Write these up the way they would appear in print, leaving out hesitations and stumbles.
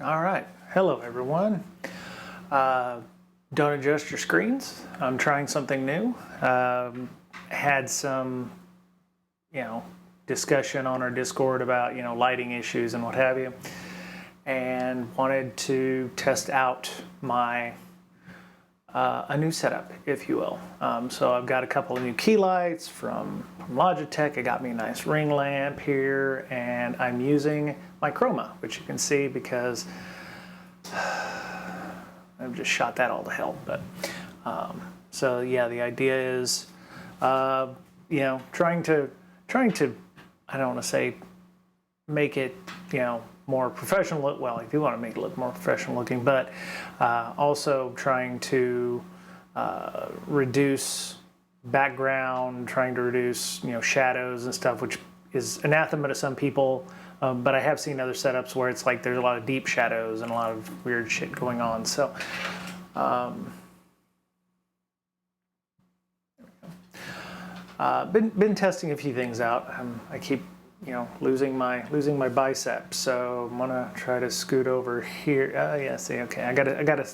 All right. Hello, everyone. Don't adjust your screens. I'm trying something new. Had some, discussion on our Discord about, lighting issues and what have you, and wanted to test out my a new setup, if you will. So I've got a couple of new key lights from Logitech. It got me a nice ring lamp here, and I'm using my chroma, which you can see because I've just shot that all to hell. But so yeah, the idea is, trying to, I don't want to say make it, more professional look. Well, I do want to make it look more professional looking, but also trying to reduce background, trying to reduce, shadows and stuff, which is anathema to some people. But I have seen other setups where it's like there's a lot of deep shadows and a lot of weird shit going on. So, been testing a few things out. I keep losing my bicep, so I'm gonna try to scoot over here. Yeah, see, okay, I gotta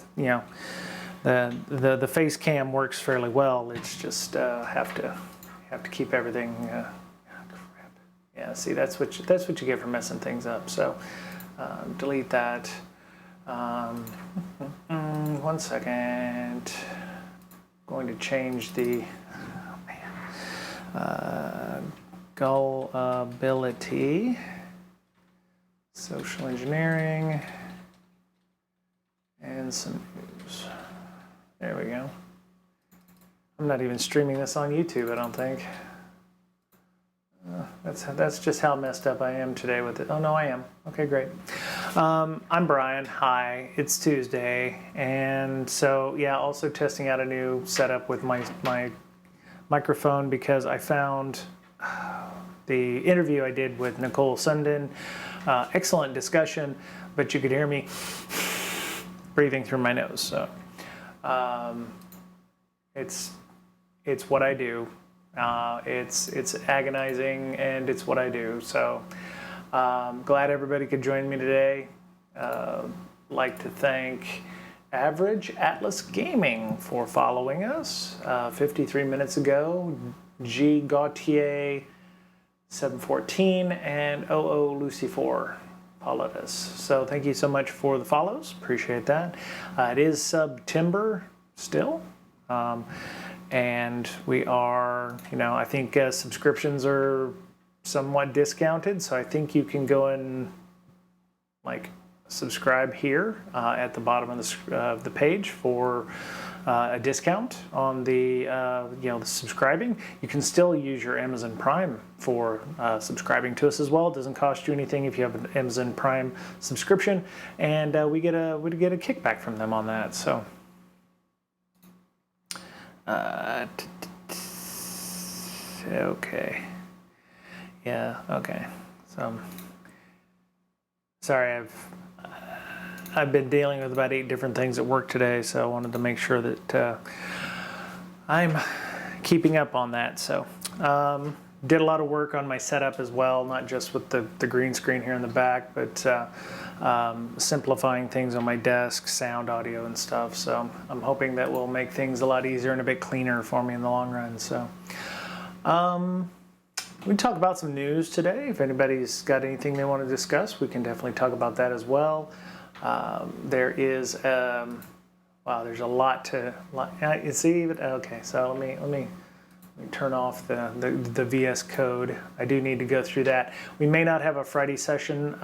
the face cam works fairly well. It's just have to keep everything. Crap. Yeah, see, that's what you get for messing things up. So delete that. 1 second. Going to change the gullibility, social engineering, and some news. There we go. I'm not even streaming this on YouTube, I don't think. That's just how messed up I am today with it. Oh no, I am. Okay, great. I'm Brian. Hi, it's Tuesday, and so yeah, also testing out a new setup with my microphone because I found the interview I did with Nicole Sundin, excellent discussion, but you could hear me breathing through my nose. So it's what I do. It's agonizing, and it's what I do. So glad everybody could join me today. Like to thank Average Atlas Gaming for following us 53 minutes ago. G Gautier 714 and OO Lucy 4 followed us. So thank you so much for the follows. Appreciate that. It is September still. And we are, I think subscriptions are somewhat discounted. So I think you can go and subscribe here at the bottom of the page for a discount on the the subscribing. You can still use your Amazon Prime for subscribing to us as well. It doesn't cost you anything if you have an Amazon Prime subscription, and we get a kickback from them on that. So okay, yeah, okay. So sorry, I've been dealing with about 8 different things at work today, so I wanted to make sure that I'm keeping up on that. So did a lot of work on my setup as well, not just with the green screen here in the back, but simplifying things on my desk, sound, audio, and stuff. So I'm hoping that will make things a lot easier and a bit cleaner for me in the long run. So we talk about some news today. If anybody's got anything they want to discuss, we can definitely talk about that as well. There is there's a lot to you see. Okay, so let me turn off the VS Code. I do need to go through that. We may not have a Friday session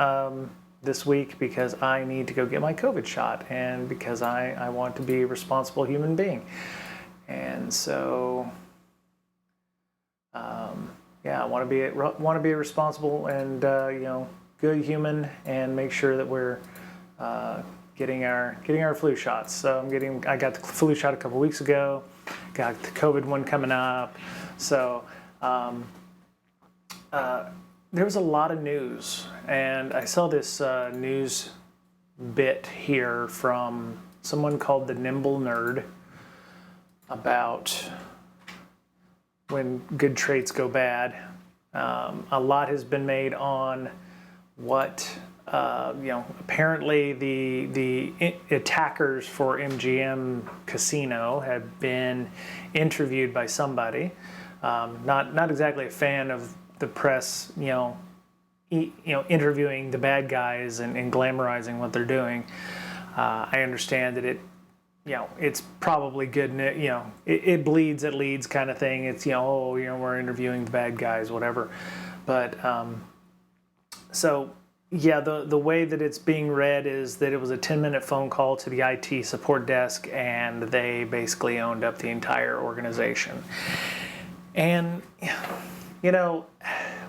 this week because I need to go get my COVID shot, and because I want to be a responsible human being, and so I want to be a responsible and good human, and make sure that we're getting our flu shots. So I got the flu shot a couple weeks ago, got the COVID one coming up. So there was a lot of news, and I saw this news bit here from someone called the Nimble Nerd about when good traits go bad. A lot has been made on what apparently the attackers for MGM Casino have been interviewed by somebody. Not exactly a fan of the press, interviewing the bad guys and glamorizing what they're doing. I understand that it's probably good. It bleeds, it leads kind of thing. It's we're interviewing the bad guys, whatever. But so yeah, the way that it's being read is that it was a 10-minute phone call to the IT support desk, and they basically owned up the entire organization. And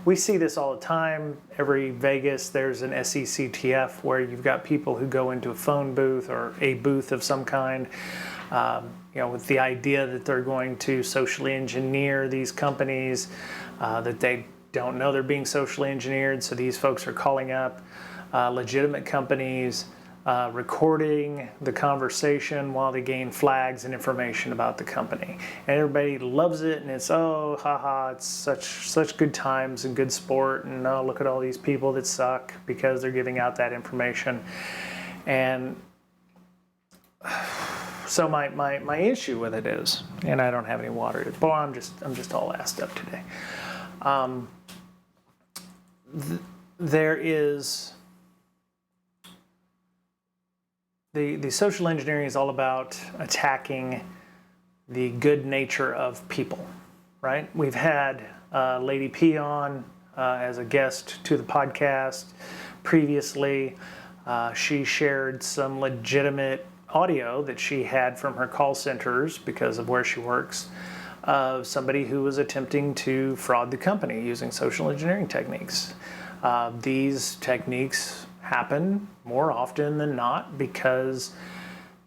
we see this all the time. Every Vegas, there's an SECTF where you've got people who go into a phone booth or a booth of some kind, with the idea that they're going to socially engineer these companies, that they don't know they're being socially engineered. So these folks are calling up legitimate companies, recording the conversation while they gain flags and information about the company. And everybody loves it, and it's, oh, haha, it's such good times and good sport, and oh, look at all these people that suck because they're giving out that information. And so my issue with it is, and I don't have any water, boy, I'm just all assed up today. There is the social engineering is all about attacking the good nature of people, right? We've had Lady P on as a guest to the podcast previously. She shared some legitimate audio that she had from her call centers because of where she works, of somebody who was attempting to fraud the company using social engineering techniques. These techniques happen more often than not because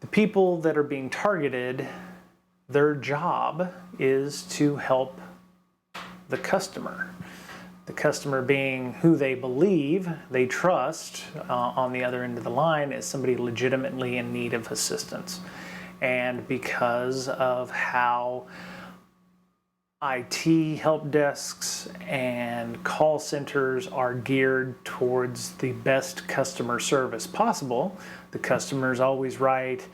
the people that are being targeted, their job is to help the customer. The customer being who they believe, they trust on the other end of the line as somebody legitimately in need of assistance. And because of how IT help desks and call centers are geared towards the best customer service possible, the customer's always right.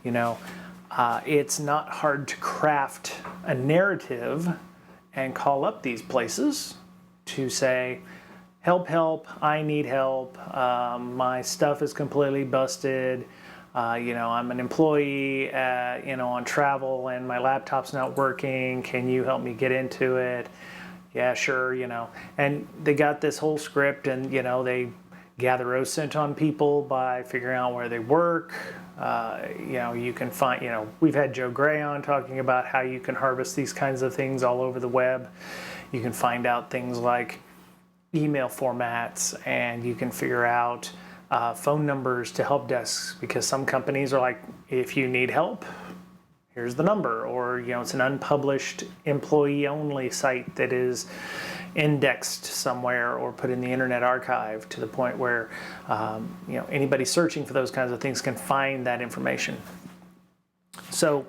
It's not hard to craft a narrative and call up these places to say, help, I need help, my stuff is completely busted, I'm an employee, on travel and my laptop's not working. Can you help me get into it? Yeah, sure, And they got this whole script, and, they gather OSINT on people by figuring out where they work. You can find, we've had Joe Gray on talking about how you can harvest these kinds of things all over the web. You can find out things like email formats, and you can figure out phone numbers to help desks, because some companies are like, if you need help, here's the number, or it's an unpublished employee-only site that is indexed somewhere or put in the Internet Archive to the point where anybody searching for those kinds of things can find that information. So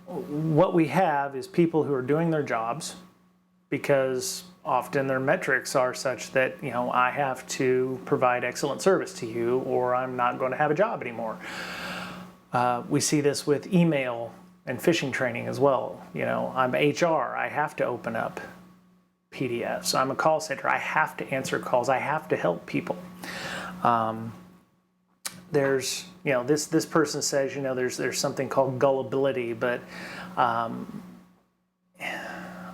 what we have is people who are doing their jobs because often their metrics are such that, I have to provide excellent service to you or I'm not going to have a job anymore. We see this with email and phishing training as well. I'm HR, I have to open up PDFs. I'm a call center, I have to answer calls, I have to help people. There's, this person says, there's something called gullibility, but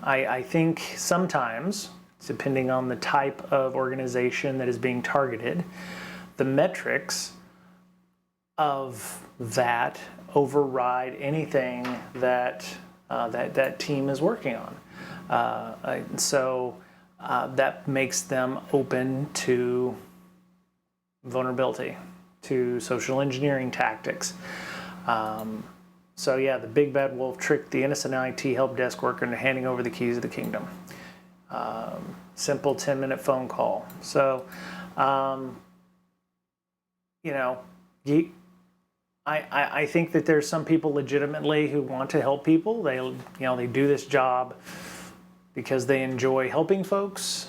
I think sometimes, depending on the type of organization that is being targeted, the metrics of that override anything that that team is working on. So that makes them open to vulnerability, to social engineering tactics. So yeah, the big bad wolf tricked the innocent IT help desk worker into handing over the keys of the kingdom. Simple 10-minute phone call. So, I think that there's some people legitimately who want to help people. They do this job because they enjoy helping folks.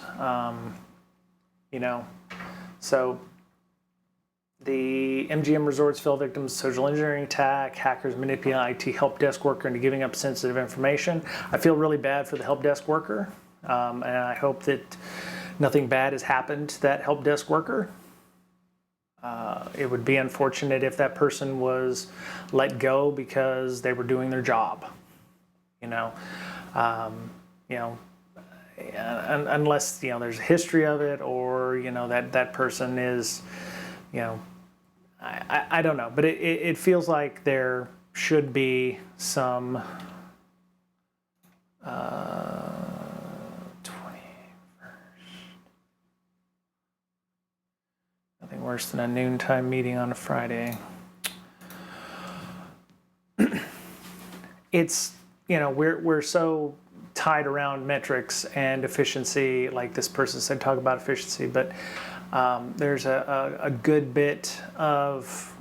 So the MGM Resorts fell victim to social engineering attack. Hackers manipulate IT help desk worker into giving up sensitive information. I feel really bad for the help desk worker, and I hope that nothing bad has happened to that help desk worker. It would be unfortunate if that person was let go because they were doing their job. Unless there's a history of it, or that person is, I don't know, but it feels like there should be some 21st. Nothing worse than a noontime meeting on a Friday. It's, we're so tied around metrics and efficiency, like this person said, talk about efficiency, but there's a good bit of,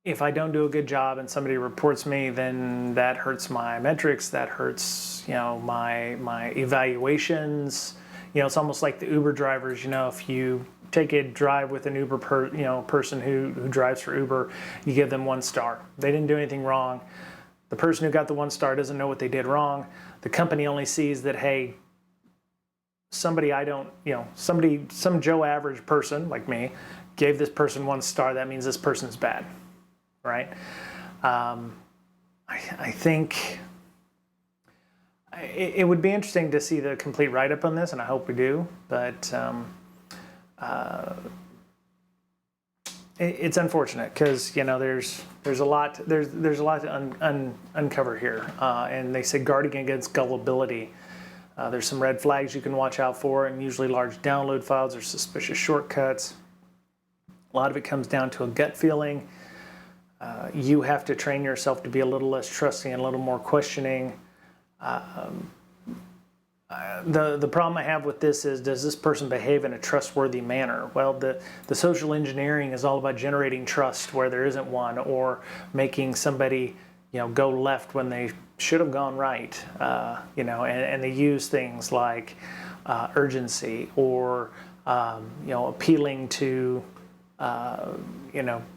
if I don't do a good job and somebody reports me, then that hurts my metrics, that hurts, my evaluations. It's almost like the Uber drivers, if you take a drive with an Uber person who drives for Uber, you give them 1 star. They didn't do anything wrong. The person who got the 1 star doesn't know what they did wrong. The company only sees that, hey, some Joe average person like me gave this person 1 star. That means this person's bad, right? I think it would be interesting to see the complete write-up on this, and I hope we do. But it's unfortunate because there's a lot to uncover here, and they say guarding against gullibility. There's some red flags you can watch out for, and usually large download files or suspicious shortcuts. A lot of it comes down to a gut feeling. You have to train yourself to be a little less trusting and a little more questioning. The problem I have with this is, does this person behave in a trustworthy manner? Well, the social engineering is all about generating trust where there isn't one, or making somebody go left when they should have gone right. And they use things like urgency, or appealing to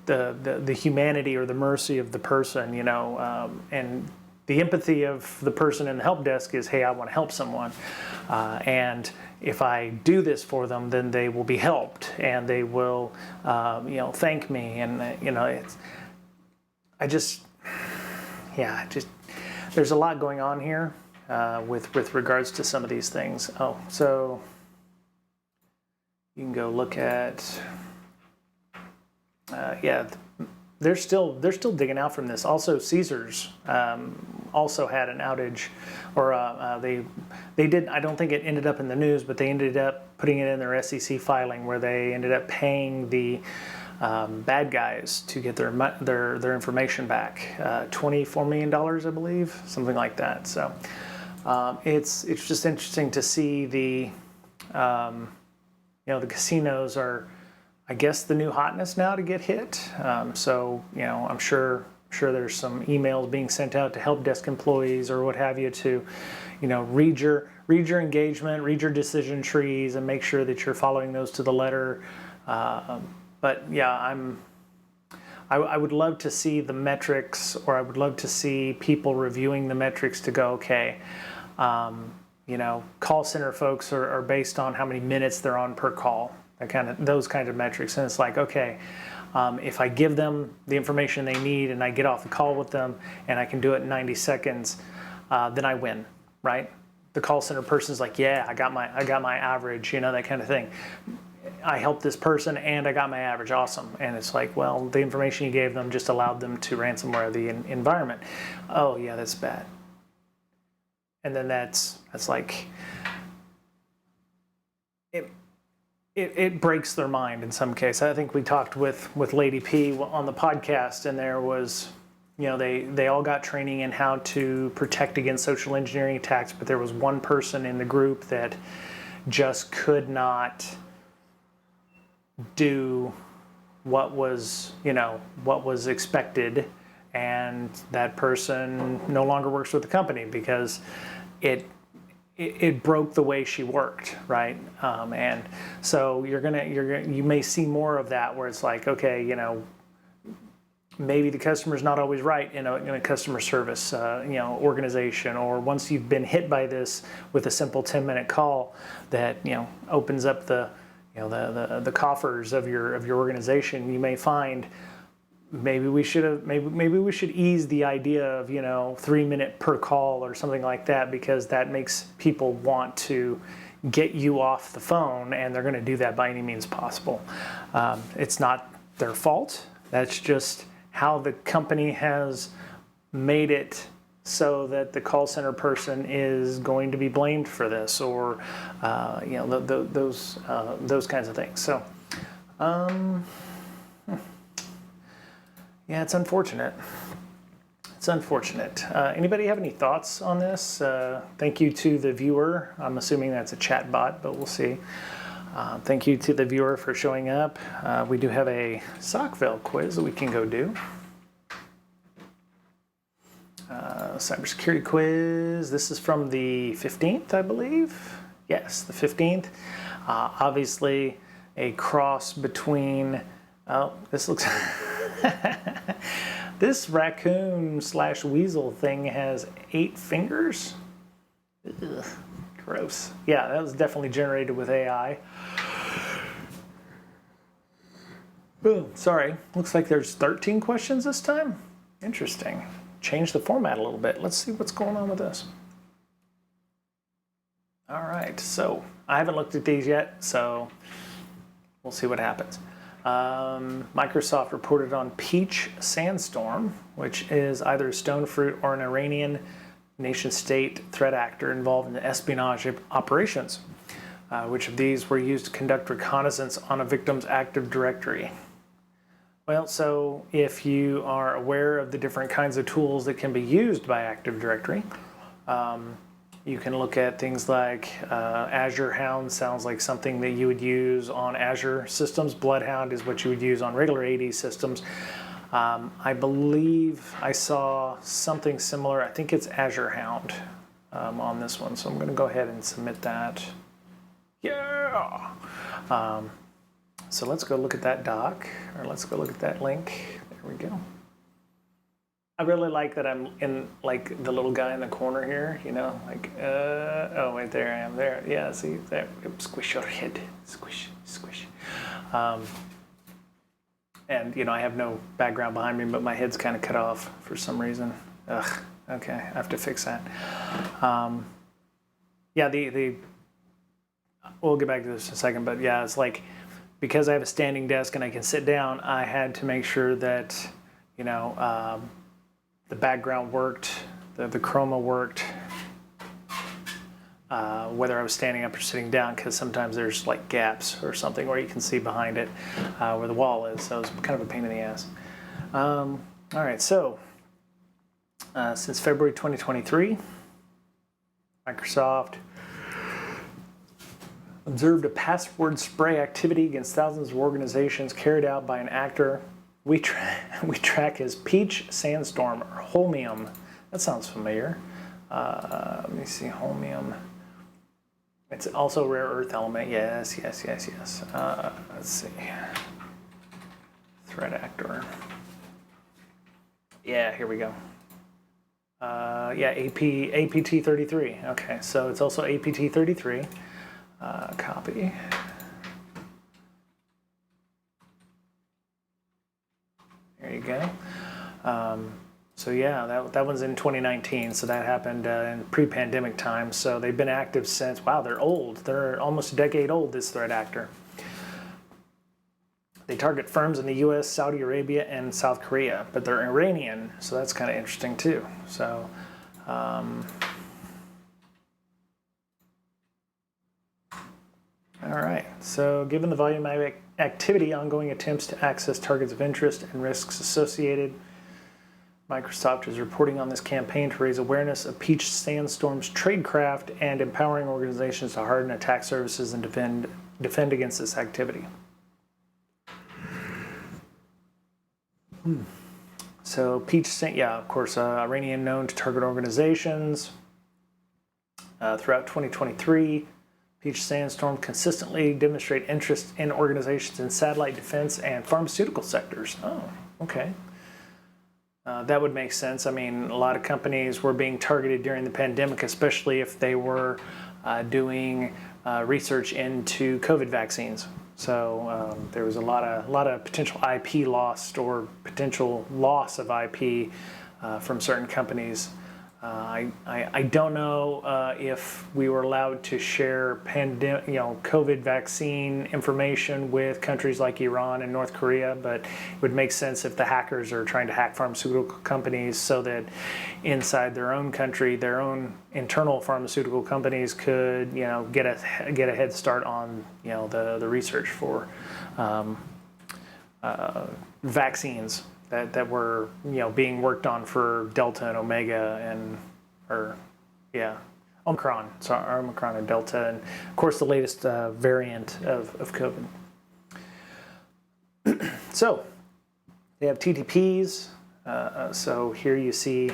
the humanity or the mercy of the person, and the empathy of the person in the help desk is, hey, I want to help someone. And if I do this for them, then they will be helped, and they will, thank me. And, there's a lot going on here with regards to some of these things. Oh, so you can go look at, they're still digging out from this. Also, Caesars also had an outage, or they did. I don't think it ended up in the news, but they ended up putting it in their SEC filing, where they ended up paying the bad guys to get their information back. $24 million, I believe, something like that. So it's just interesting to see the the casinos are, I guess, the new hotness now to get hit. I'm sure there's some emails being sent out to help desk employees or what have you to, read your engagement, read your decision trees, and make sure that you're following those to the letter. But yeah, I would love to see the metrics, or I would love to see people reviewing the metrics to go, okay, call center folks are based on how many minutes they're on per call. Those kinds of metrics. And it's like, okay, if I give them the information they need and I get off the call with them and I can do it in 90 seconds, then I win, right? The call center person's like, yeah, I got my average, that kind of thing. I helped this person and I got my average, awesome. And it's like, well, the information you gave them just allowed them to ransomware the environment. Oh yeah, that's bad. And then that's like, it breaks their mind in some case. I think we talked with Lady P on the podcast, and there was, they all got training in how to protect against social engineering attacks, but there was one person in the group that just could not do what was expected, and that person no longer works with the company because it it broke the way she worked, right? And so you may see more of that where it's like, okay, maybe the customer's not always right in a customer service organization, or once you've been hit by this with a simple 10-minute call that opens up the coffers of your organization, you may find maybe we should ease the idea of 3-minute per call or something like that, because that makes people want to get you off the phone, and they're going to do that by any means possible. It's not their fault. That's just how the company has made it so that the call center person is going to be blamed for this, or those kinds of things. So yeah, it's unfortunate. It's unfortunate. Anybody have any thoughts on this? Thank you to the viewer. I'm assuming that's a chat bot, but we'll see. Thank you to the viewer for showing up. We do have a SocVel quiz that we can go do. Cybersecurity quiz. This is from the 15th, I believe. Yes, the 15th. Obviously, a cross between. Oh, this looks. This raccoon/weasel thing has 8 fingers. Ugh, gross. Yeah, that was definitely generated with AI. Boom. Sorry. Looks like there's 13 questions this time. Interesting. Change the format a little bit. Let's see what's going on with this. All right. So I haven't looked at these yet, so we'll see what happens. Microsoft reported on Peach Sandstorm, which is either a stone fruit or an Iranian nation-state threat actor involved in espionage operations. Which of these were used to conduct reconnaissance on a victim's Active Directory? Well, so if you are aware of the different kinds of tools that can be used by Active Directory, you can look at things like Azure Hound sounds like something that you would use on Azure systems. Bloodhound is what you would use on regular AD systems. I believe I saw something similar. I think it's Azure Hound on this one. So I'm going to go ahead and submit that. Yeah! So let's go look at that doc, or let's go look at that link. There we go. I really like that I'm in like the little guy in the corner here, oh wait, there I am there. Yeah, see there, squish your head, squish, squish. And I have no background behind me, but my head's kind of cut off for some reason. Ugh, okay, I have to fix that. Yeah, we'll get back to this in a second, but yeah, it's like, because I have a standing desk and I can sit down, I had to make sure that, the background worked, the chroma worked, whether I was standing up or sitting down, because sometimes there's like gaps or something where you can see behind it where the wall is, so it's kind of a pain in the ass. All right, so since February 2023, Microsoft observed a password spray activity against thousands of organizations carried out by an actor we track as Peach Sandstorm, or holmium. That sounds familiar. Let me see, holmium. It's also a rare earth element. Yes. Let's see. Threat actor. Yeah, here we go. Yeah, APT33. Okay, so it's also APT33. Copy. There you go. So yeah, that one's in 2019, so that happened in pre-pandemic times. So they've been active since, wow, they're old. They're almost a decade old, this threat actor. They target firms in the US, Saudi Arabia, and South Korea, but they're Iranian, so that's kind of interesting too. So, all right, so given the volume of activity, ongoing attempts to access targets of interest, and risks associated, Microsoft is reporting on this campaign to raise awareness of Peach Sandstorm's tradecraft and empowering organizations to harden attack services and defend against this activity. So Peach, yeah, of course, Iranian known to target organizations. throughout 2023. Peach sandstorm consistently demonstrate interest in organizations in satellite defense and pharmaceutical sectors. Oh, okay. That would make sense. I mean, a lot of companies were being targeted during the pandemic, especially if they were doing research into COVID vaccines. So there was a lot of potential IP lost or potential loss of IP from certain companies. I don't know if we were allowed to share COVID vaccine information with countries like Iran and North Korea, but it would make sense if the hackers are trying to hack pharmaceutical companies so that inside their own country, their own internal pharmaceutical companies could, get a head start on, the research for vaccines that were being worked on for Delta and Omega Omicron. Sorry, Omicron and Delta, and of course the latest variant of COVID. So they have TTPs. So here you see.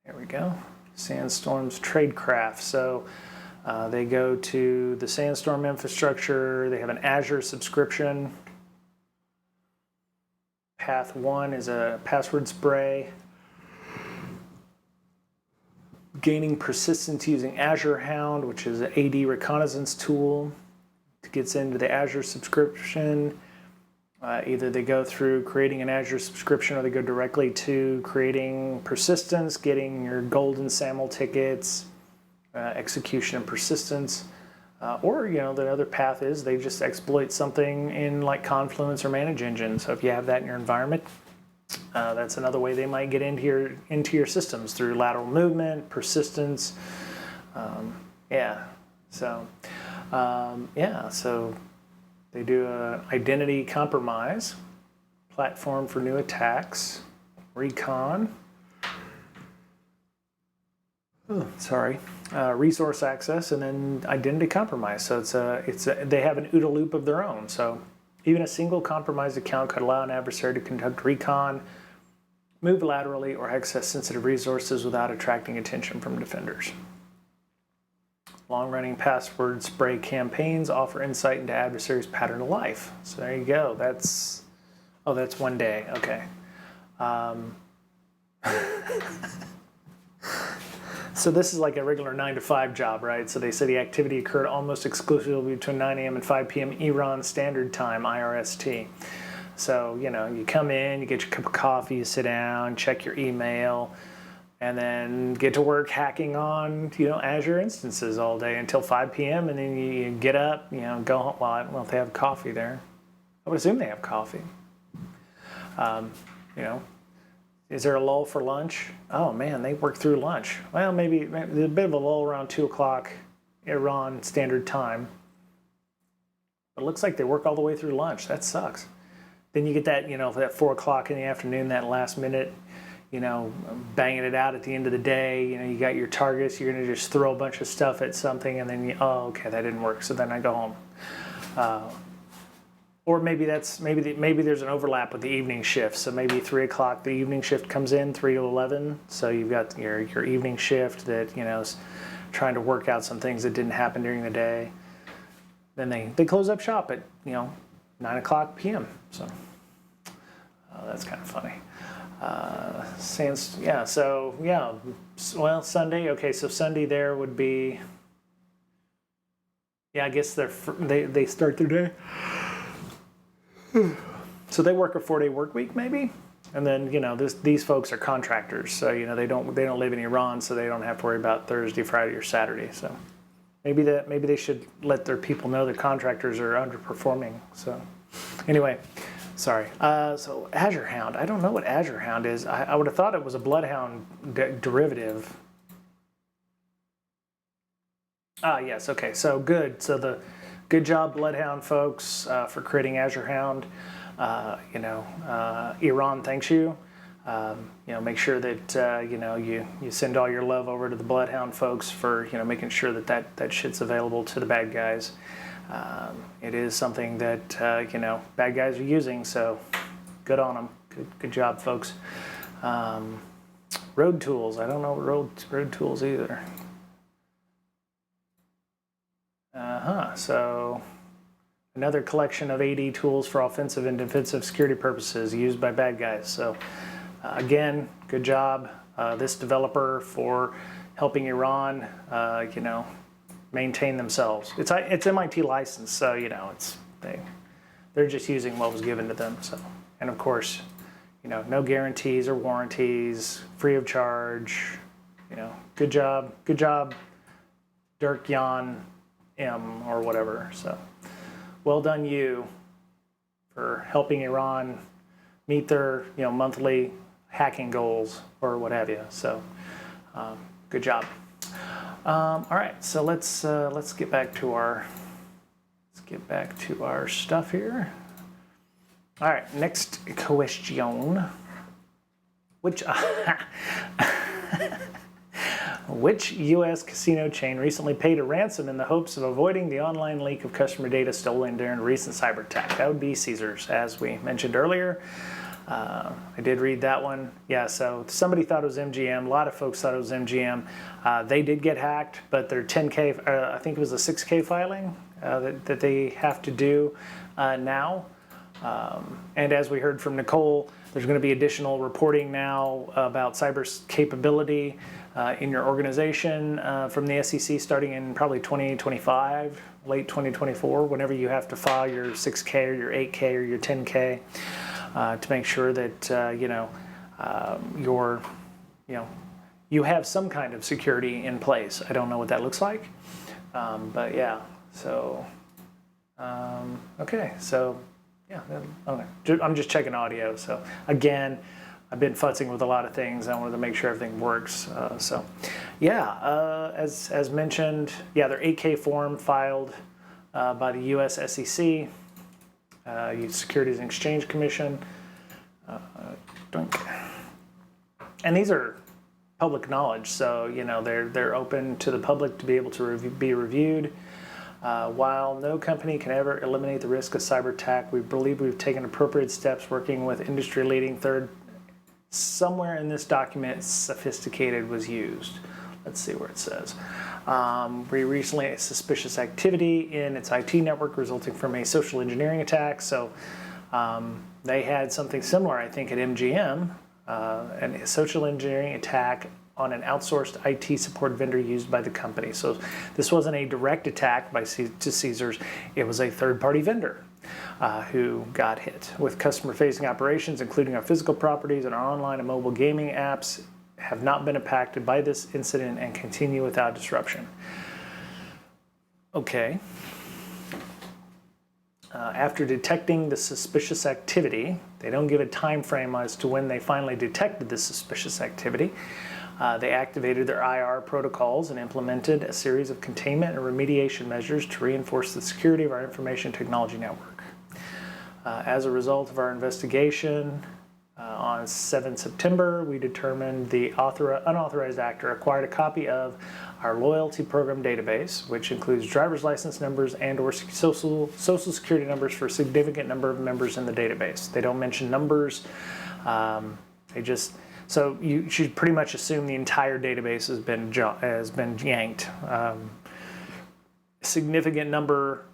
There we go. Sandstorm's tradecraft. So they go to the Sandstorm infrastructure. They have an Azure subscription. Path 1 is a password spray. Gaining persistence using Azure Hound, which is an AD reconnaissance tool. It gets into the Azure subscription. Either they go through creating an Azure subscription or they go directly to creating persistence, getting your golden SAML tickets, execution and persistence. Or, the other path is they just exploit something in like Confluence or Manage Engine. So if you have that in your environment, that's another way they might get into your systems through lateral movement, persistence. So they do an identity compromise, platform for new attacks, recon. Resource access, and then identity compromise. So they have an OODA loop of their own. So even a single compromised account could allow an adversary to conduct recon, move laterally, or access sensitive resources without attracting attention from defenders. Long-running password spray campaigns offer insight into adversaries' pattern of life. So there you go. That's 1 day. Okay. So this is like a regular 9 to 5 job, right? So they say the activity occurred almost exclusively between 9 a.m. and 5 p.m. Iran Standard Time, IRST. So, you come in, you get your cup of coffee, you sit down, check your email, and then get to work hacking on, Azure instances all day until 5 p.m. And then you get up, go home. Well, I don't know if they have coffee there. I would assume they have coffee. Is there a lull for lunch? Oh man, they work through lunch. Well, maybe there's a bit of a lull around 2 o'clock Iran Standard Time. But it looks like they work all the way through lunch. That sucks. Then you get that, that 4 o'clock in the afternoon, that last minute, banging it out at the end of the day. You got your targets. You're going to just throw a bunch of stuff at something, and then okay, that didn't work. So then I go home. Or maybe there's an overlap with the evening shift. So maybe 3 o'clock, the evening shift comes in, 3 to 11. So you've got your evening shift that, is trying to work out some things that didn't happen during the day. Then they close up shop at, 9 o'clock p.m. So that's kind of funny. Sunday. Okay, so Sunday there would be, I guess they start their day. So they work a 4-day work week, maybe, and then these folks are contractors, so they don't live in Iran, so they don't have to worry about Thursday, Friday, or Saturday. So maybe they should let their people know that contractors are underperforming. So anyway, sorry. So Azure Hound, I don't know what Azure Hound is. I would have thought it was a Bloodhound derivative. Yes. Okay. So good. So good job, Bloodhound folks, for creating Azure Hound. Iran thanks you. Make sure that you send all your love over to the Bloodhound folks for making sure that shit's available to the bad guys. It is something that bad guys are using. So good on them. Good job, folks. Road tools. I don't know road tools either. So another collection of AD tools for offensive and defensive security purposes used by bad guys. So again, good job, this developer, for helping Iran, maintain themselves. It's MIT licensed, so they're just using what was given to them. So, and of course, no guarantees or warranties, free of charge. Good job, Dirk Jan M or whatever. So, well done you for helping Iran meet their monthly hacking goals or what have you. So, good job. All right, so let's get back to our stuff here. All right, next question. Which U.S. casino chain recently paid a ransom in the hopes of avoiding the online leak of customer data stolen during a recent cyber attack? That would be Caesars, as we mentioned earlier. I did read that one. Yeah, so somebody thought it was MGM. A lot of folks thought it was MGM. They did get hacked, but their 10K, I think it was a 6K filing that they have to do now. And as we heard from Nicole, there's going to be additional reporting now about cyber capability in your organization from the SEC starting in probably 2025, late 2024, whenever you have to file your 6K or your 8K or your 10K. To make sure that you have some kind of security in place. I don't know what that looks like, but yeah. So okay, so yeah. Okay. I'm just checking audio. So again, I've been futzing with a lot of things. I wanted to make sure everything works. So yeah, as mentioned, yeah, their 8K form filed by the U.S. SEC. Securities and Exchange Commission. And these are public knowledge, so they're open to the public to be able to be reviewed. While no company can ever eliminate the risk of cyber attack, we believe we've taken appropriate steps working with industry-leading third. Somewhere in this document, sophisticated was used. Let's see where it says. We recently had suspicious activity in its IT network resulting from a social engineering attack. So they had something similar, I think, at MGM, a social engineering attack on an outsourced IT support vendor used by the company. So this wasn't a direct attack to Caesars. It was a third-party vendor who got hit with customer-facing operations, including our physical properties and our online and mobile gaming apps, have not been impacted by this incident and continue without disruption. Okay. After detecting the suspicious activity, they don't give a time frame as to when they finally detected the suspicious activity. They activated their IR protocols and implemented a series of containment and remediation measures to reinforce the security of our information technology network. As a result of our investigation, on 7 September, we determined the unauthorized actor acquired a copy of our loyalty program database, which includes driver's license numbers and or social security numbers for a significant number of members in the database. They don't mention numbers. So you should pretty much assume the entire database has been yanked. Significant number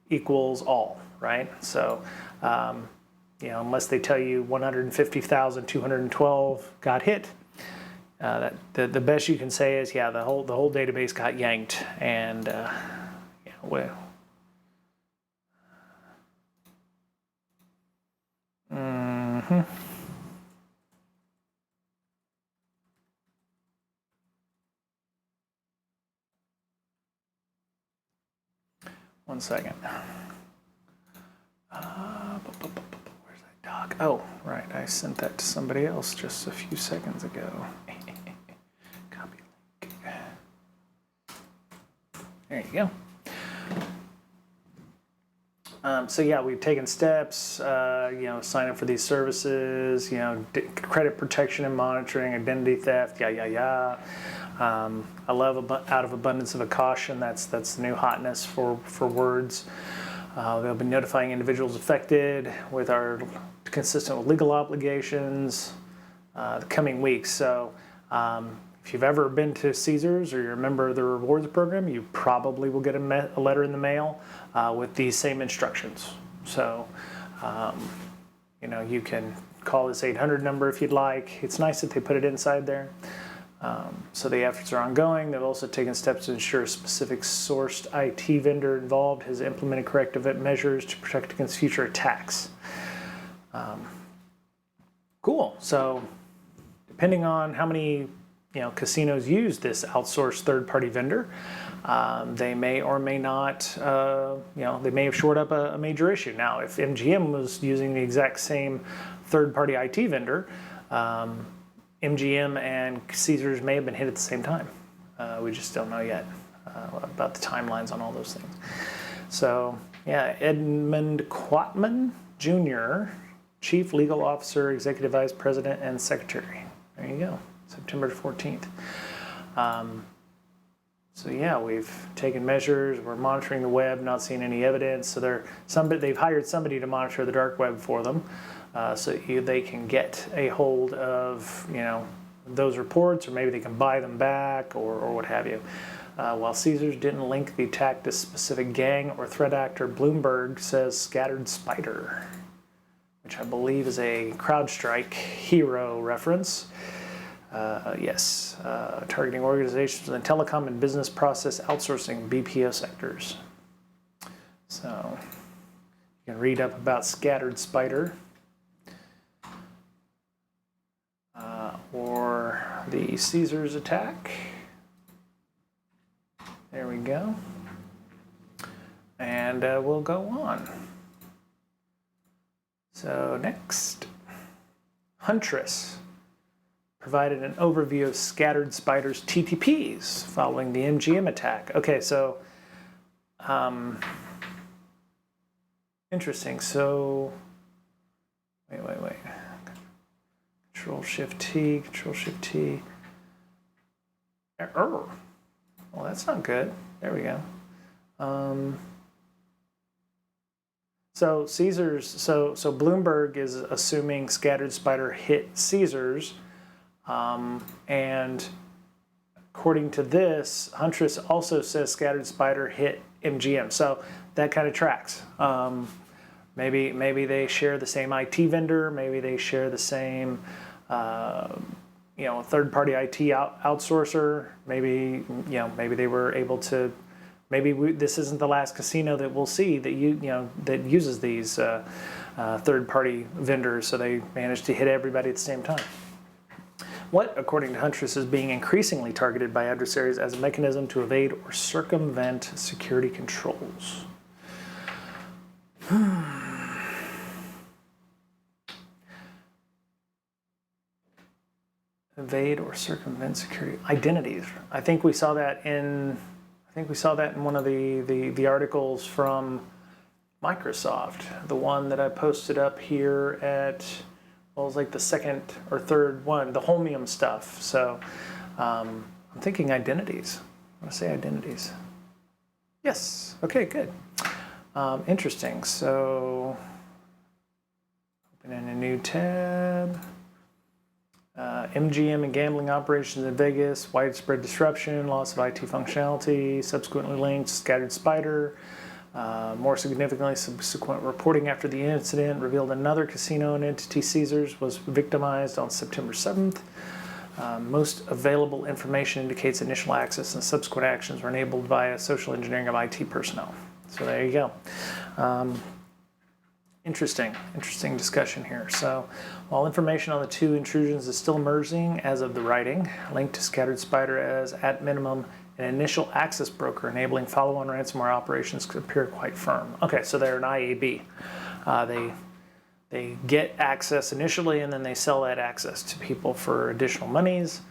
equals all, right? So. Unless they tell you 150,212 got hit, the best you can say is, yeah, the whole database got yanked, and well. Mm-hmm. One second. Where's that doc? Oh, right. I sent that to somebody else just a few seconds ago. Copy link. There you go. So yeah, we've taken steps, sign up for these services, credit protection and monitoring, identity theft, I love out of abundance of a caution. That's the new hotness for words. They'll be notifying individuals affected consistent with legal obligations the coming weeks. So If you've ever been to Caesars or you're a member of the rewards program, you probably will get a letter in the mail with these same instructions. So, you can call this 800 number if you'd like. It's nice that they put it inside there. So the efforts are ongoing. They've also taken steps to ensure a specific sourced IT vendor involved has implemented corrective measures to protect against future attacks. Cool. So depending on how many casinos use this outsourced third-party vendor, they may or may not, they may have shored up a major issue. Now, if MGM was using the exact same third-party IT vendor, MGM and Caesars may have been hit at the same time. We just don't know yet about the timelines on all those things. So, yeah, Edmund Quatman Jr., Chief Legal Officer, Executive Vice President, and Secretary. There you go, September 14th. So yeah, we've taken measures. We're monitoring the web, not seeing any evidence. So they've hired somebody to monitor the dark web for them, so they can get a hold of those reports, or maybe they can buy them back, or what have you. While Caesars didn't link the attack to specific gang or threat actor, Bloomberg says Scattered Spider, which I believe is a CrowdStrike hero reference. Yes, targeting organizations in the telecom and business process outsourcing BPO sectors. So you can read up about Scattered Spider or the Caesars attack. There we go. And we'll go on. So next, Huntress provided an overview of Scattered Spider's TTPs following the MGM attack. Okay, so interesting. So wait. Control-Shift-T, Control-Shift-T. Error. Well, that's not good. There we go. So Caesars. So Bloomberg is assuming Scattered Spider hit Caesars. And according to this, Huntress also says Scattered Spider hit MGM. So that kind of tracks. Maybe they share the same IT vendor. Maybe they share the same, third-party IT outsourcer. Maybe they were able to. Maybe this isn't the last casino that we'll see that that uses these third-party vendors. So they managed to hit everybody at the same time. What, according to Huntress, is being increasingly targeted by adversaries as a mechanism to evade or circumvent security controls. Evade or circumvent security identities. I think we saw that in one of the articles from Microsoft, the one that I posted up here at. Well, it was like the second or third one, the Holmium stuff. So I'm thinking identities. I want to say identities. Yes. Okay, good. Interesting. So open in a new tab. MGM and gambling operations in Vegas, widespread disruption, loss of IT functionality, subsequently linked, Scattered Spider. More significantly, subsequent reporting after the incident revealed another casino and entity, Caesars, was victimized on September 7th. Most available information indicates initial access and subsequent actions were enabled via social engineering of IT personnel. So there you go. Interesting discussion here. So while information on the two intrusions is still emerging as of the writing, linked to Scattered Spider as, at minimum, an initial access broker enabling follow-on ransomware operations could appear quite firm. Okay, so they're an IAB. They get access initially, and then they sell that access to people for additional monies,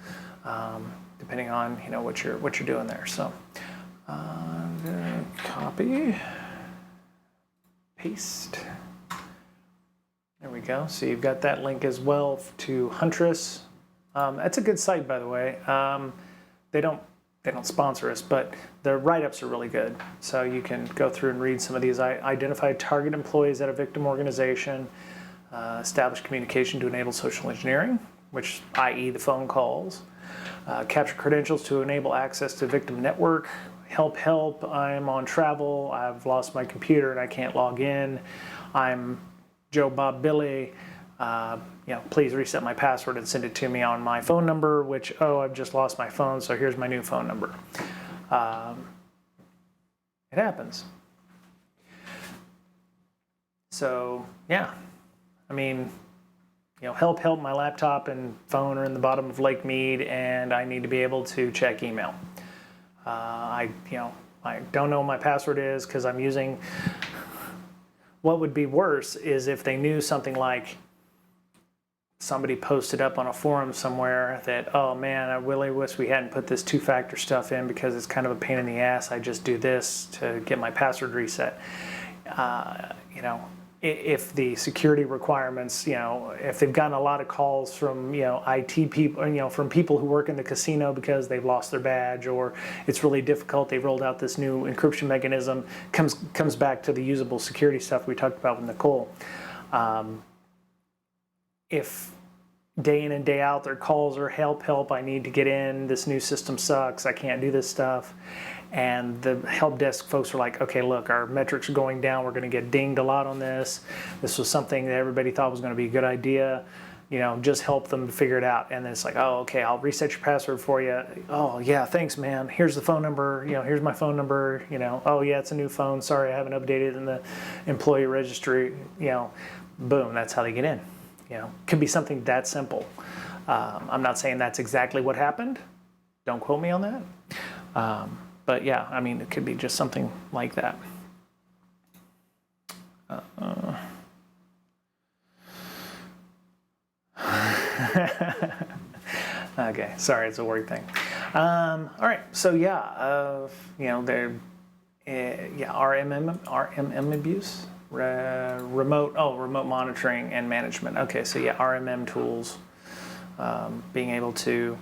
depending on what you're doing there. So I'm gonna copy, paste. There we go. So you've got that link as well to Huntress. That's a good site, by the way. They don't sponsor us, but the write-ups are really good. So you can go through and read some of these. Identified target employees at a victim organization, establish communication to enable social engineering, which i.e. the phone calls, Capture credentials to enable access to victim network. Help, I'm on travel, I've lost my computer and I can't log in. I'm Joe Bob Billy. Please reset my password and send it to me on my phone number, which, I've just lost my phone, so here's my new phone number. It happens. So, yeah, I mean, help, my laptop and phone are in the bottom of Lake Mead, and I need to be able to check email. I don't know what my password is because I'm using, what would be worse is if they knew something like somebody posted up on a forum somewhere that, oh man, I really wish we hadn't put this two-factor stuff in because it's kind of a pain in the ass. I just do this to get my password reset. If the security requirements, if they've gotten a lot of calls from, IT people, from people who work in the casino because they've lost their badge or it's really difficult, they've rolled out this new encryption mechanism, comes back to the usable security stuff we talked about with Nicole. If day in and day out their calls are help, I need to get in, this new system sucks, I can't do this stuff. And the help desk folks are like, okay, look, our metrics are going down, we're going to get dinged a lot on this. This was something that everybody thought was going to be a good idea. Just help them figure it out. And then it's like, oh, okay, I'll reset your password for you. Oh, yeah, thanks, man. Here's the phone number. Here's my phone number. Oh, yeah, it's a new phone. Sorry, I haven't updated in the employee registry. Boom, that's how they get in. Could be something that simple. I'm not saying that's exactly what happened. Don't quote me on that. But yeah, I mean, it could be just something like that. Okay, sorry, it's a word thing. All right, so yeah, RMM abuse, remote monitoring and management. Okay, so yeah, RMM tools, being able to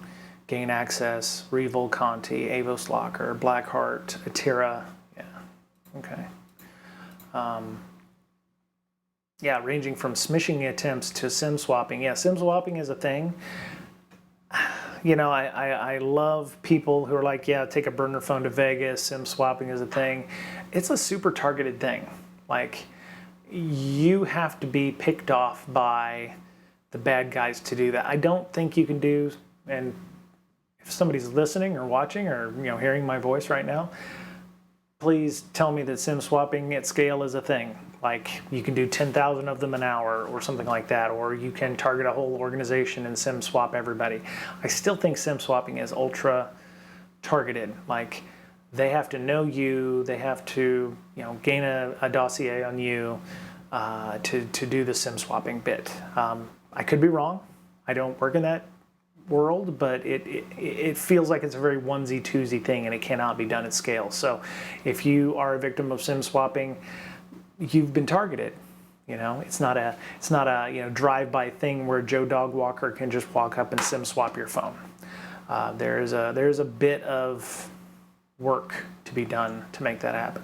gain access, Revol, Conti, Avos Locker, Blackheart, Atira. Yeah, okay. Ranging from smishing attempts to SIM swapping. Yeah, SIM swapping is a thing. I love people who are like, yeah, take a burner phone to Vegas, SIM swapping is a thing. It's a super targeted thing. Like, you have to be picked off by the bad guys to do that. I don't think you can do, and if somebody's listening or watching or hearing my voice right now, please tell me that SIM swapping at scale is a thing. Like, you can do 10,000 of them an hour or something like that, or you can target a whole organization and SIM swap everybody. I still think SIM swapping is ultra targeted. Like, they have to know you, they have to gain a dossier on you to do the SIM swapping bit. I could be wrong. I don't work in that world, but it feels like it's a very onesie-twosie thing and it cannot be done at scale. So if you are a victim of SIM swapping, you've been targeted. It's not a drive-by thing where Joe Dog Walker can just walk up and SIM swap your phone. There's a bit of work to be done to make that happen.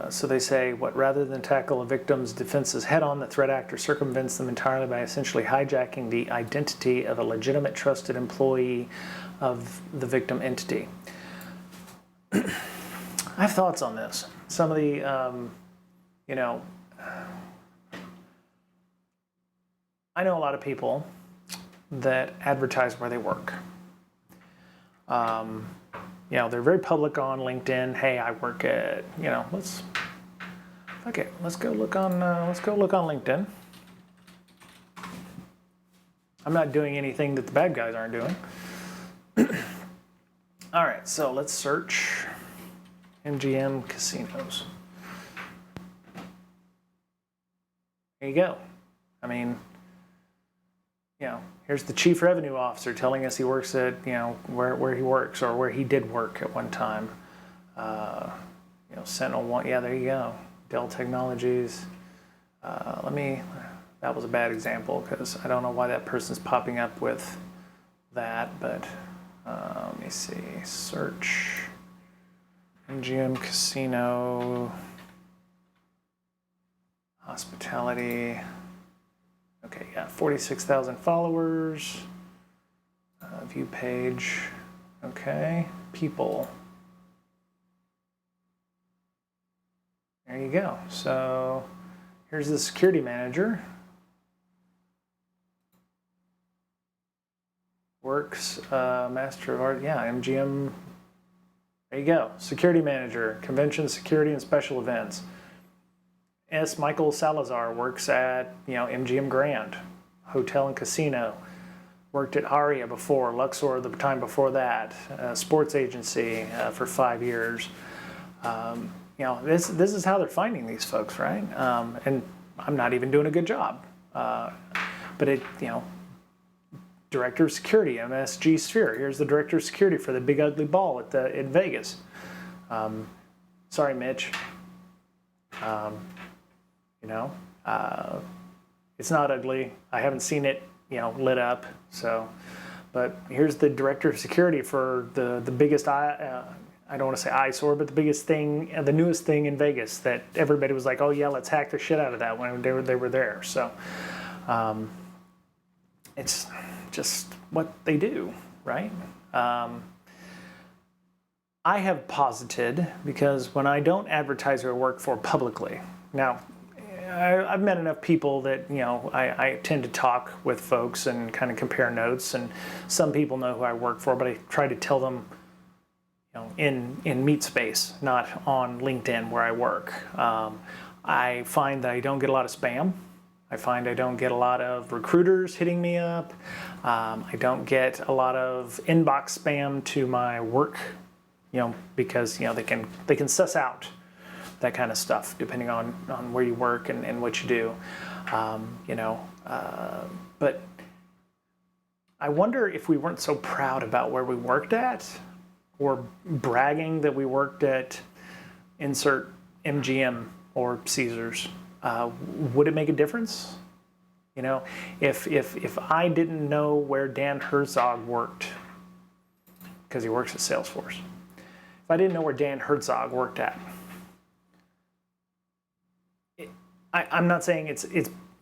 So they say, rather than tackle a victim's defenses head-on, the threat actor circumvents them entirely by essentially hijacking the identity of a legitimate, trusted employee of the victim entity. I have thoughts on this. Some of the, I know a lot of people that advertise where they work. They're very public on LinkedIn. Hey, I work at, let's go look on LinkedIn. I'm not doing anything that the bad guys aren't doing. All right, so let's search MGM casinos. There you go. I mean, here's the chief revenue officer telling us he works at, where he works or where he did work at one time. Sentinel One, yeah, there you go. Dell Technologies. That was a bad example because I don't know why that person's popping up with that, but let me see. Search MGM Casino, hospitality. Okay, yeah, 46,000 followers. View page. Okay, people. There you go. So here's the security manager. Works, Master of Art, yeah, MGM. There you go. Security manager, convention security and special events. S. Michael Salazar works at, MGM Grand, hotel and casino. Worked at Aria before, Luxor the time before that, sports agency for 5 years. This is how they're finding these folks, right? And I'm not even doing a good job. But Director of Security, MSG Sphere. Here's the Director of Security for the Big Ugly Ball in Vegas. Sorry, Mitch. It's not ugly. I haven't seen it, lit up. So, but here's the Director of Security for the biggest I don't want to say eyesore, but the biggest thing, the newest thing in Vegas that everybody was like, oh yeah, let's hack the shit out of that when they were there. So, it's just what they do, right? I have posited, because when I don't advertise or work for publicly, now I've met enough people that I tend to talk with folks and kind of compare notes, and some people know who I work for, but I try to tell them in meet space, not on LinkedIn where I work. I find that I don't get a lot of spam. I find I don't get a lot of recruiters hitting me up. I don't get a lot of inbox spam to my work, because they can suss out that kind of stuff depending on where you work and what you do. But I wonder if we weren't so proud about where we worked at, or bragging that we worked at insert MGM or Caesars, would it make a difference? If I didn't know where Dan Herzog worked, because he works at Salesforce, if I didn't know where Dan Herzog worked at, I'm not saying it's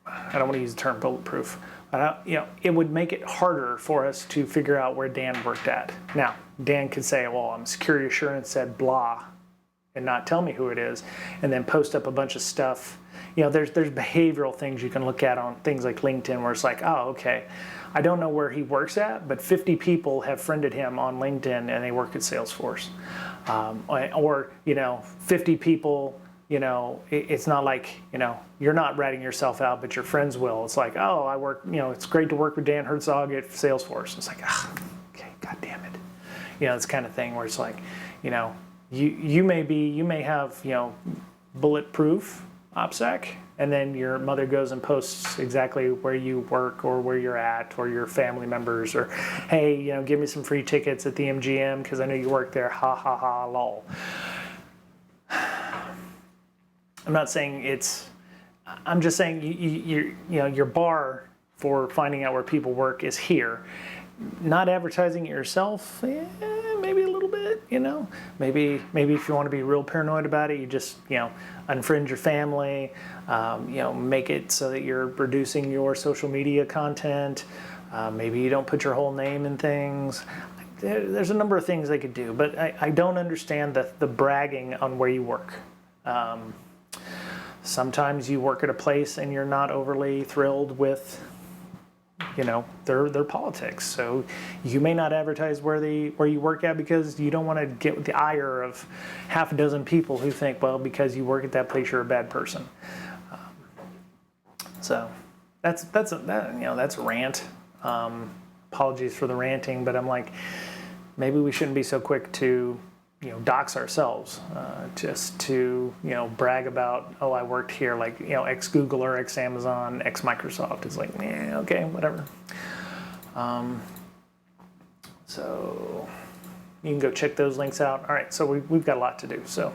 I don't want to use the term bulletproof, but it would make it harder for us to figure out where Dan worked at. Now, Dan could say, well, I'm security assurance at blah, and not tell me who it is, and then post up a bunch of stuff. There's behavioral things you can look at on things like LinkedIn where it's like, oh, okay, I don't know where he works at, but 50 people have friended him on LinkedIn and they work at Salesforce. Or 50 people, it's not like, you're not ratting yourself out, but your friends will. It's like, oh, I work, it's great to work with Dan Herzog at Salesforce. It's like, okay, God damn it. It's kind of thing where it's like, you may have, bulletproof OPSEC, and then your mother goes and posts exactly where you work or where you're at, or your family members, or, hey, give me some free tickets at the MGM because I know you work there, ha ha ha, lol. I'm not saying I'm just saying your bar for finding out where people work is here. Not advertising it yourself, maybe a little bit, Maybe if you want to be real paranoid about it, you just, unfriend your family, make it so that you're reducing your social media content. Maybe you don't put your whole name in things. There's a number of things they could do, but I don't understand the bragging on where you work. Sometimes you work at a place and you're not overly thrilled with their politics. So you may not advertise where you work at because you don't want to get the ire of half a dozen people who think, well, because you work at that place, you're a bad person. So that's a rant. Apologies for the ranting, but I'm like, maybe we shouldn't be so quick to dox ourselves, just to brag about, oh, I worked here, like ex Google or ex Amazon, ex Microsoft. It's like, okay, whatever. So you can go check those links out. All right, so we've got a lot to do. So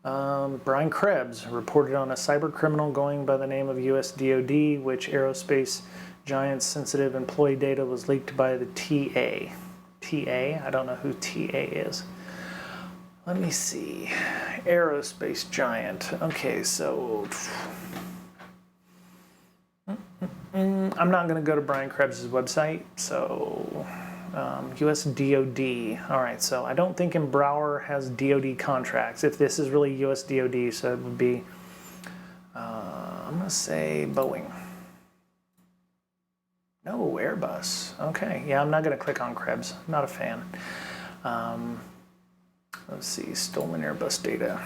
Brian Krebs reported on a cyber criminal going by the name of US DoD, which aerospace giant's sensitive employee data was leaked by the TA. TA? I don't know who TA is. Let me see. Aerospace giant. Okay, so I'm not going to go to Brian Krebs' website, so U.S. DOD. All right, so I don't think Embrower has DOD contracts. If this is really U.S. DOD, so it would be, I'm going to say Boeing. No, Airbus. Okay, yeah, I'm not going to click on Krebs. I'm not a fan. Let's see, stolen Airbus data.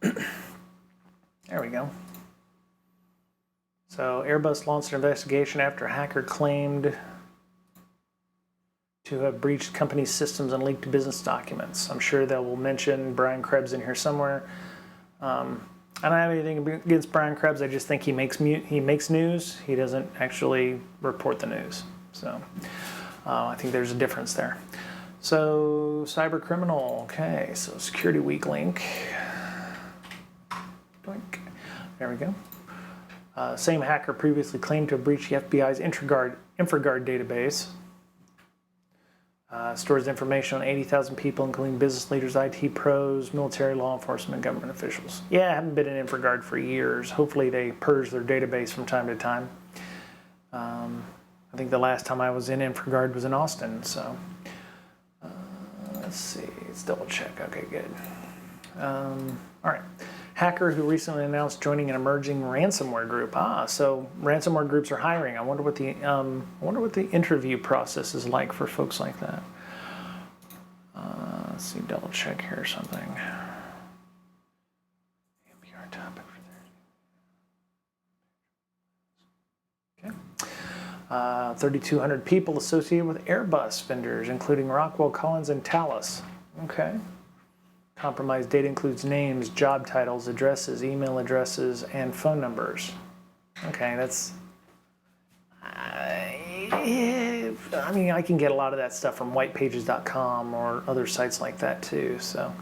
There we go. So Airbus launched an investigation after a hacker claimed to have breached company systems and leaked business documents. I'm sure they will mention Brian Krebs in here somewhere. I don't have anything against Brian Krebs. I just think he makes news. He doesn't actually report the news. So I think there's a difference there. So cyber criminal. Okay, so security weak link. There we go. Same hacker previously claimed to have breached the FBI's InfraGard database. Stores information on 80,000 people, including business leaders, IT pros, military, law enforcement, and government officials. Yeah, I haven't been in InfraGard for years. Hopefully they purge their database from time to time. I think the last time I was in InfraGard was in Austin, so. Let's see, let's double check. Okay, good. All right. Hacker who recently announced joining an emerging ransomware group. So ransomware groups are hiring. I wonder what the interview process is like for folks like that. Let's see, double check here or something. NPR topic for 3,200 people associated with Airbus vendors, including Rockwell Collins and Thales. Okay. Compromised data includes names, job titles, addresses, email addresses, and phone numbers. Okay, that's... I mean, I can get a lot of that stuff from whitepages.com or other sites like that too. So,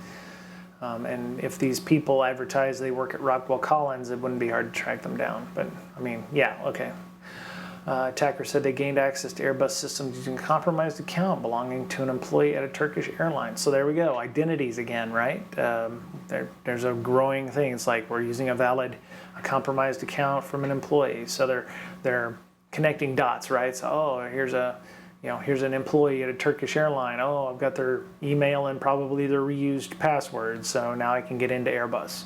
and if these people advertise they work at Rockwell Collins, it wouldn't be hard to track them down. But, I mean, yeah, okay. Attacker said they gained access to Airbus systems using a compromised account belonging to an employee at a Turkish airline. So there we go, identities again, right? There's a growing thing. It's like we're using a compromised account from an employee. So they're connecting dots, right? So here's an employee at a Turkish airline. Oh, I've got their email and probably their reused password. So now I can get into Airbus.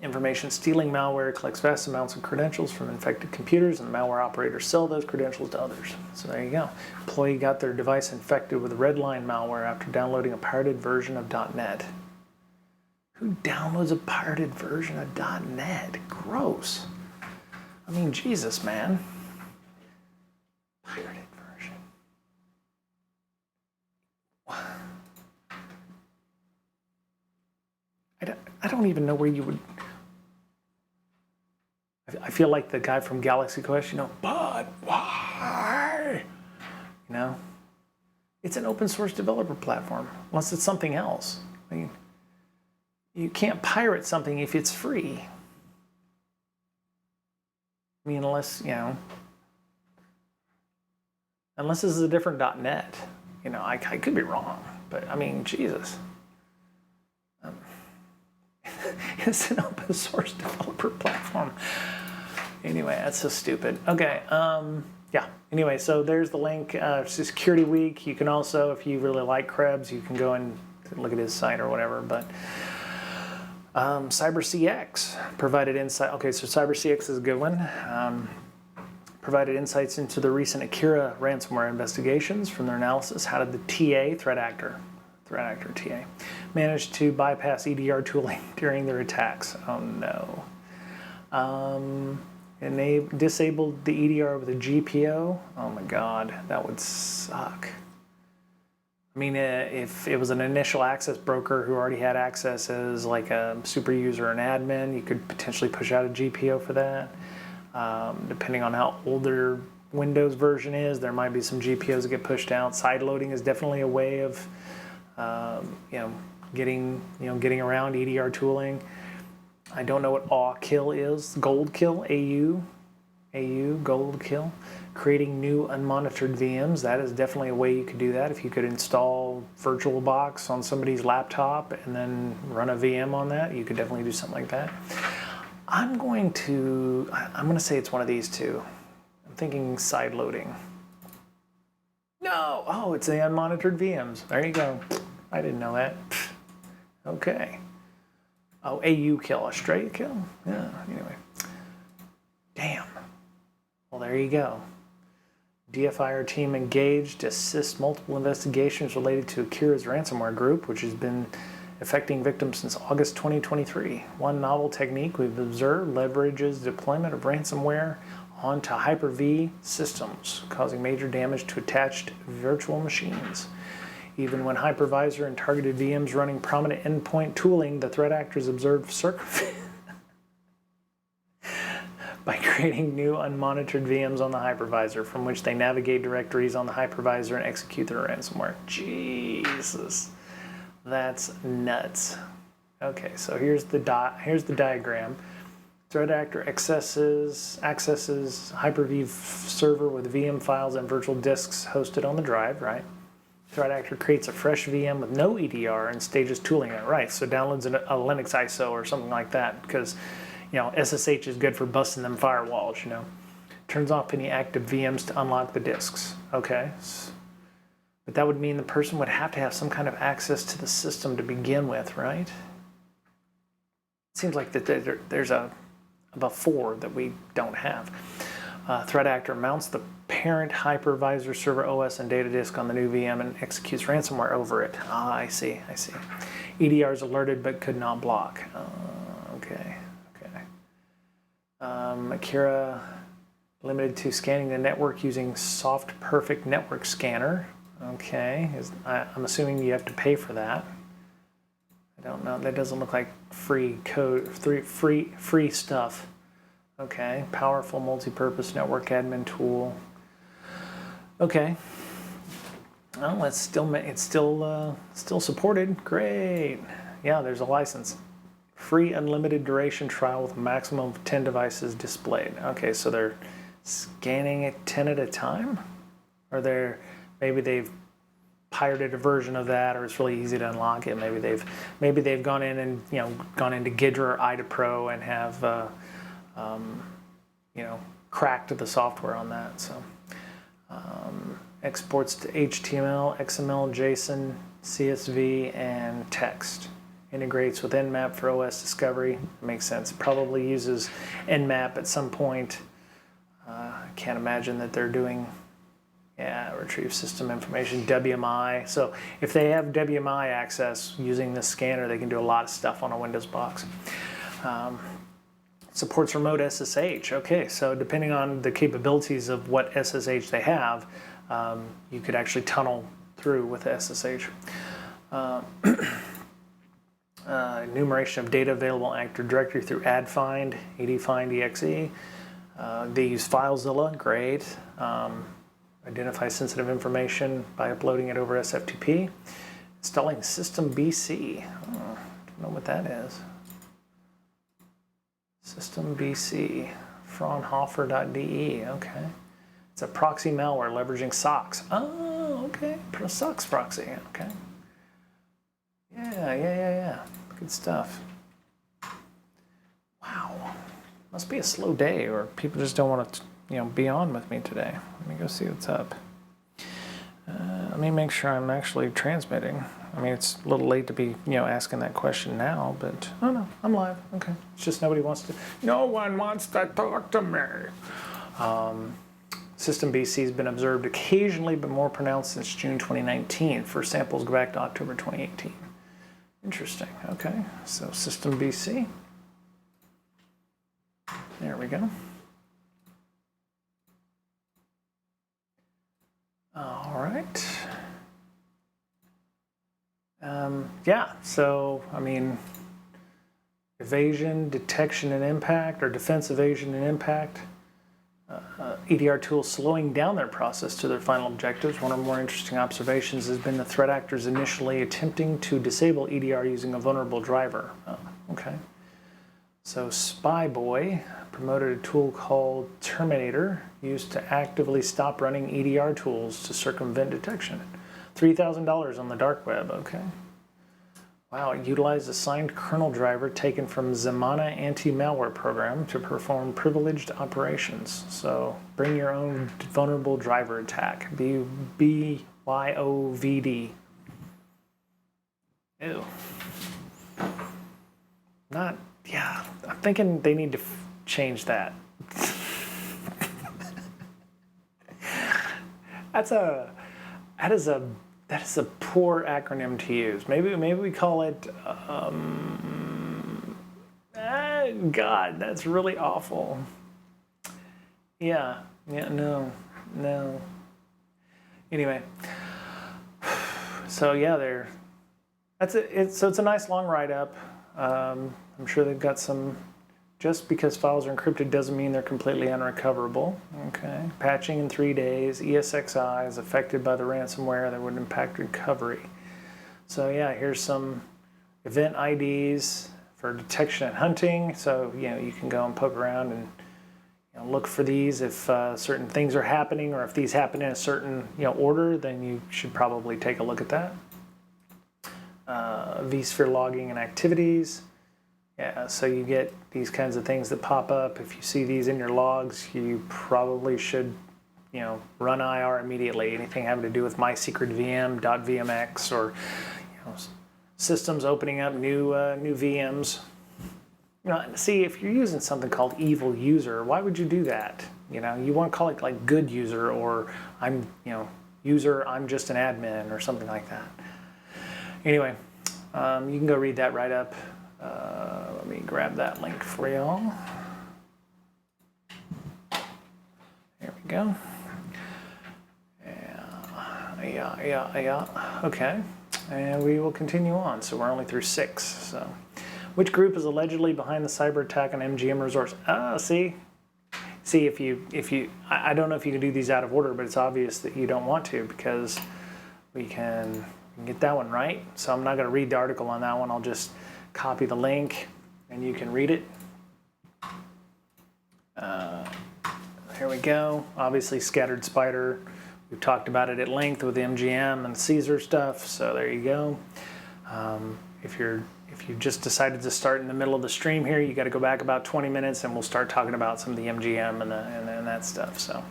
Information stealing malware collects vast amounts of credentials from infected computers, and the malware operators sell those credentials to others. So there you go. Employee got their device infected with Redline malware after downloading a pirated version of .NET. Who downloads a pirated version of .NET? Gross. I mean, Jesus, man. Pirated version. I don't even know where you would... I feel like the guy from Galaxy Quest, but why? It's an open source developer platform, unless it's something else. I mean, you can't pirate something if it's free. I mean, unless this is a different .NET. I could be wrong, but I mean, Jesus. It's an open source developer platform. Anyway, that's so stupid. Okay, yeah. Anyway, so there's the link. It's Security Week. You can also, if you really like Krebs, you can go and look at his site or whatever. But CyberCX provided insight. Okay, so CyberCX is a good one. Provided insights into the recent Akira ransomware investigations. From their analysis, how did the TA, threat actor TA, managed to bypass EDR tooling during their attacks? Oh no. And they disabled the EDR with a GPO. Oh my God, that would suck. I mean, if it was an initial access broker who already had access as like a super user or an admin, you could potentially push out a GPO for that. Depending on how old their Windows version is, there might be some GPOs that get pushed out. Sideloading is definitely a way of getting around EDR tooling. I don't know what AWKIL is. Gold kill, AU. AU, gold kill. Creating new unmonitored VMs, that is definitely a way you could do that. If you could install VirtualBox on somebody's laptop and then run a VM on that, you could definitely do something like that. I'm going to say it's one of these two. I'm thinking side loading. No, oh, it's the unmonitored VMs. There you go. I didn't know that. Okay. Oh, AU kill, Australia kill? Yeah, anyway. Damn. Well, there you go. DFIR team engaged to assist multiple investigations related to Akira's ransomware group, which has been affecting victims since August 2023. One novel technique we've observed leverages deployment of ransomware onto Hyper-V systems, causing major damage to attached virtual machines. Even when hypervisor and targeted VMs running prominent endpoint tooling, the threat actors observed circumvent by creating new unmonitored VMs on the hypervisor from which they navigate directories on the hypervisor and execute their ransomware. Jesus, that's nuts. Okay, so here's the diagram. Threat actor accesses Hyper-V server with VM files and virtual disks hosted on the drive, right? Threat actor creates a fresh VM with no EDR and stages tooling it, right? So downloads a Linux ISO or something like that because, you know, SSH is good for busting them firewalls, you know. Turns off any active VMs to unlock the disks, okay? But that would mean the person would have to have some kind of access to the system to begin with, right? It seems like that there's a before that we don't have. Threat actor mounts the parent hypervisor server OS and data disk on the new VM and executes ransomware over it. Ah, I see. EDR is alerted but could not block. Okay. Akira limited to scanning the network using Soft Perfect Network Scanner. Okay, I'm assuming you have to pay for that. I don't know. That doesn't look like free code, free stuff. Okay, powerful multi-purpose network admin tool. Okay. Well, it's still supported. Great. Yeah, there's a license. Free unlimited duration trial with a maximum of 10 devices displayed. Okay, so they're scanning it 10 at a time, or maybe they've pirated a version of that, or it's really easy to unlock it. Maybe they've gone in and gone into Gidra or IDA Pro and have cracked the software on that. So exports to HTML, XML, JSON, CSV, and text. Integrates with Nmap for OS discovery. Makes sense. Probably uses Nmap at some point. I can't imagine that they're doing, retrieve system information, WMI. So if they have WMI access using this scanner, they can do a lot of stuff on a Windows box. Supports remote SSH. Okay, so depending on the capabilities of what SSH they have, you could actually tunnel through with SSH. Enumeration of data available in Active Directory through adfind, adfind.exe. They use FileZilla, great. Identify sensitive information by uploading it over SFTP. Installing System BC. Don't know what that is. System BC, Fraunhofer.de, okay. It's a proxy malware leveraging SOCs. Oh, okay, SOCs proxy, okay. Yeah. Good stuff. Wow. Must be a slow day, or people just don't want to, be on with me today. Let me go see what's up. Let me make sure I'm actually transmitting. I mean, it's a little late to be, asking that question now, but oh no, I'm live. Okay. It's just no one wants to talk to me. System BC has been observed occasionally, but more pronounced since June 2019. First samples go back to October 2018. Interesting. Okay. So System BC. There we go. All right. So, I mean, evasion, detection, and impact, or defense, evasion, and impact. EDR tools slowing down their process to their final objectives. One of the more interesting observations has been the threat actors initially attempting to disable EDR using a vulnerable driver. Oh, okay. So Spyboy promoted a tool called Terminator used to actively stop running EDR tools to circumvent detection. $3,000 on the dark web, okay. Wow, it utilized a signed kernel driver taken from Zamana anti-malware program to perform privileged operations. So bring your own vulnerable driver attack, BYOVD. Ew. Yeah, I'm thinking they need to change that. That is a poor acronym to use. Maybe we call it. God, that's really awful. Yeah. No. Anyway, so yeah, so it's a nice long write up. I'm sure they've got some. Just because files are encrypted doesn't mean they're completely unrecoverable. Okay. Patching in 3 days. ESXi is affected by the ransomware that would impact recovery. So yeah, here's some event IDs for detection and hunting. So you can go and poke around and look for these if certain things are happening, or if these happen in a certain order, then you should probably take a look at that. vSphere logging and activities. Yeah, so you get these kinds of things that pop up. If you see these in your logs, you probably should, run IR immediately. Anything having to do with MySecretVM, .vmx, or systems opening up new VMs. See, if you're using something called evil user, why would you do that? You want to call it like good user, or user, I'm just an admin, or something like that. Anyway, you can go read that right up. Let me grab that link for y'all. There we go. Yeah. Okay, and we will continue on. So we're only through 6. So, which group is allegedly behind the cyber attack on MGM Resorts? See, if you, I don't know if you can do these out of order, but it's obvious that you don't want to, because we can get that one right. So I'm not going to read the article on that one. I'll just copy the link and you can read it. Here we go. Obviously, Scattered Spider. We've talked about it at length with MGM and Caesar stuff. So there you go. If you just decided to start in the middle of the stream here, you got to go back about 20 minutes, and we'll start talking about some of the MGM and that stuff. So,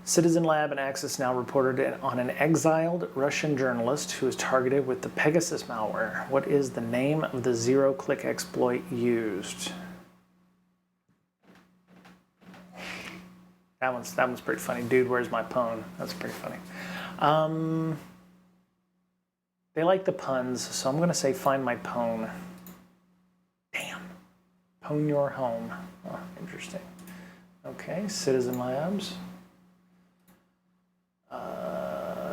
Citizen Lab and Axis now reported on an exiled Russian journalist who was targeted with the Pegasus malware. What is the name of the zero-click exploit used? That one's pretty funny. Dude, where's my pwn? That's pretty funny. They like the puns, so I'm going to say find my pwn. Damn. Pwn your home. Oh, interesting. Okay, Citizen Labs.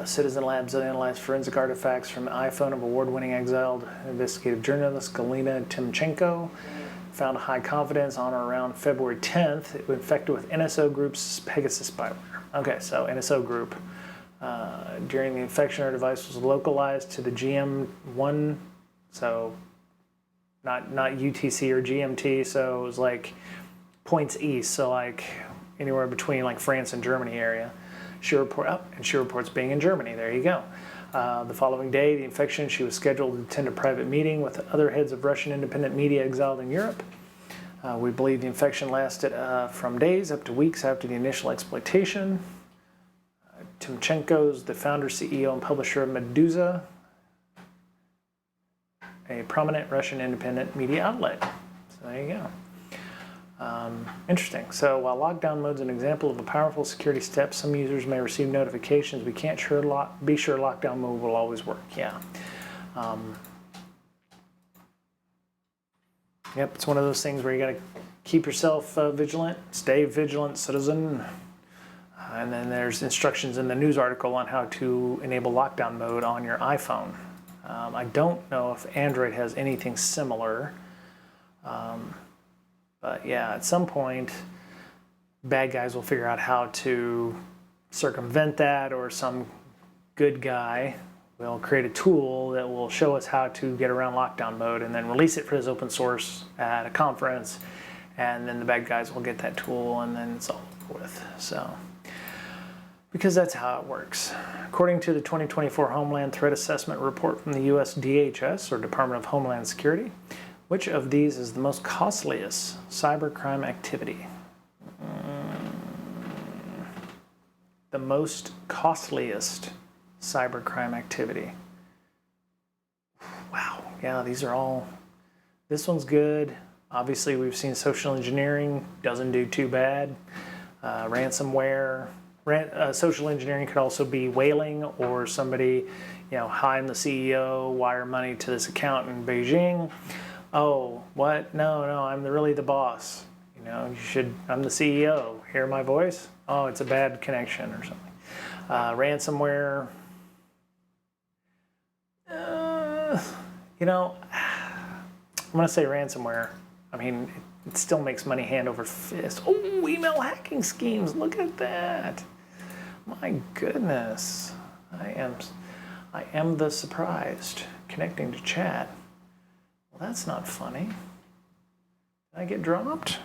Citizen Labs analyzed forensic artifacts from the iPhone of award-winning exiled investigative journalist Galina Timchenko. Found high confidence on or around February 10th. It was infected with NSO Group's Pegasus spyware. Okay, so NSO Group. During the infection, our device was localized to the GM1, so not UTC or GMT, so it was like points east, so like anywhere between like France and Germany area. She reports being in Germany. There you go. The following day, the infection, she was scheduled to attend a private meeting with other heads of Russian independent media exiled in Europe. We believe the infection lasted from days up to weeks after the initial exploitation. Timchenko's the founder, CEO, and publisher of Meduza, a prominent Russian independent media outlet. So there you go. Interesting. So while lockdown mode is an example of a powerful security step, some users may receive notifications. We can't be sure lockdown mode will always work. Yeah. Yep, it's one of those things where you got to keep yourself vigilant, stay vigilant, citizen. And then there's instructions in the news article on how to enable lockdown mode on your iPhone. I don't know if Android has anything similar. But yeah, at some point, bad guys will figure out how to circumvent that, or some good guy we'll create a tool that will show us how to get around lockdown mode and then release it for as open source at a conference. And then the bad guys will get that tool and then it's all over with. So, because that's how it works. According to the 2024 Homeland Threat Assessment Report from the US DHS, or Department of Homeland Security, which of these is the most costliest cybercrime activity? The most costliest cybercrime activity. Wow, yeah, these are all, this one's good. Obviously, we've seen social engineering, doesn't do too bad. Ransomware, social engineering could also be whaling or somebody, hi, I'm the CEO, wire money to this account in Beijing. Oh, what? No, I'm really the boss. I'm the CEO. Hear my voice? Oh, it's a bad connection or something. Ransomware. I'm going to say ransomware. I mean, it still makes money hand over fist. Oh, email hacking schemes. Look at that. My goodness. I am the surprised. Connecting to chat. Well, that's not funny. Did I get dropped?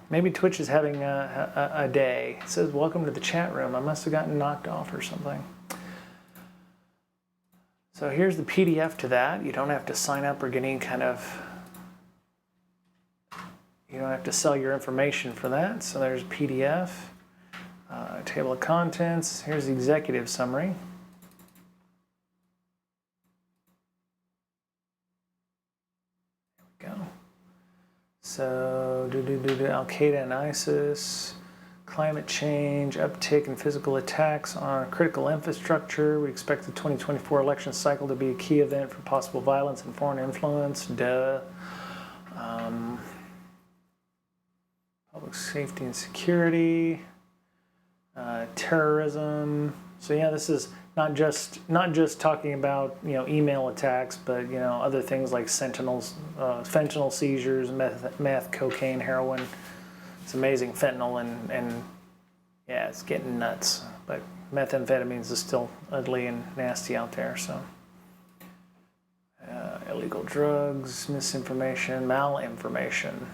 Maybe Twitch is having a day. It says, welcome to the chat room. I must have gotten knocked off or something. So here's the PDF to that. You don't have to sign up or get any kind of, you don't have to sell your information for that. So there's PDF, table of contents. Here's the executive summary. There we go. So, Al-Qaeda and ISIS, climate change, uptick in physical attacks on critical infrastructure. We expect the 2024 election cycle to be a key event for possible violence and foreign influence. Duh. Public safety and security, terrorism. So yeah, this is not just talking about email attacks, but other things like fentanyl seizures, meth, cocaine, heroin. It's amazing, fentanyl and yeah, it's getting nuts. But methamphetamines is still ugly and nasty out there. So illegal drugs, misinformation, malinformation.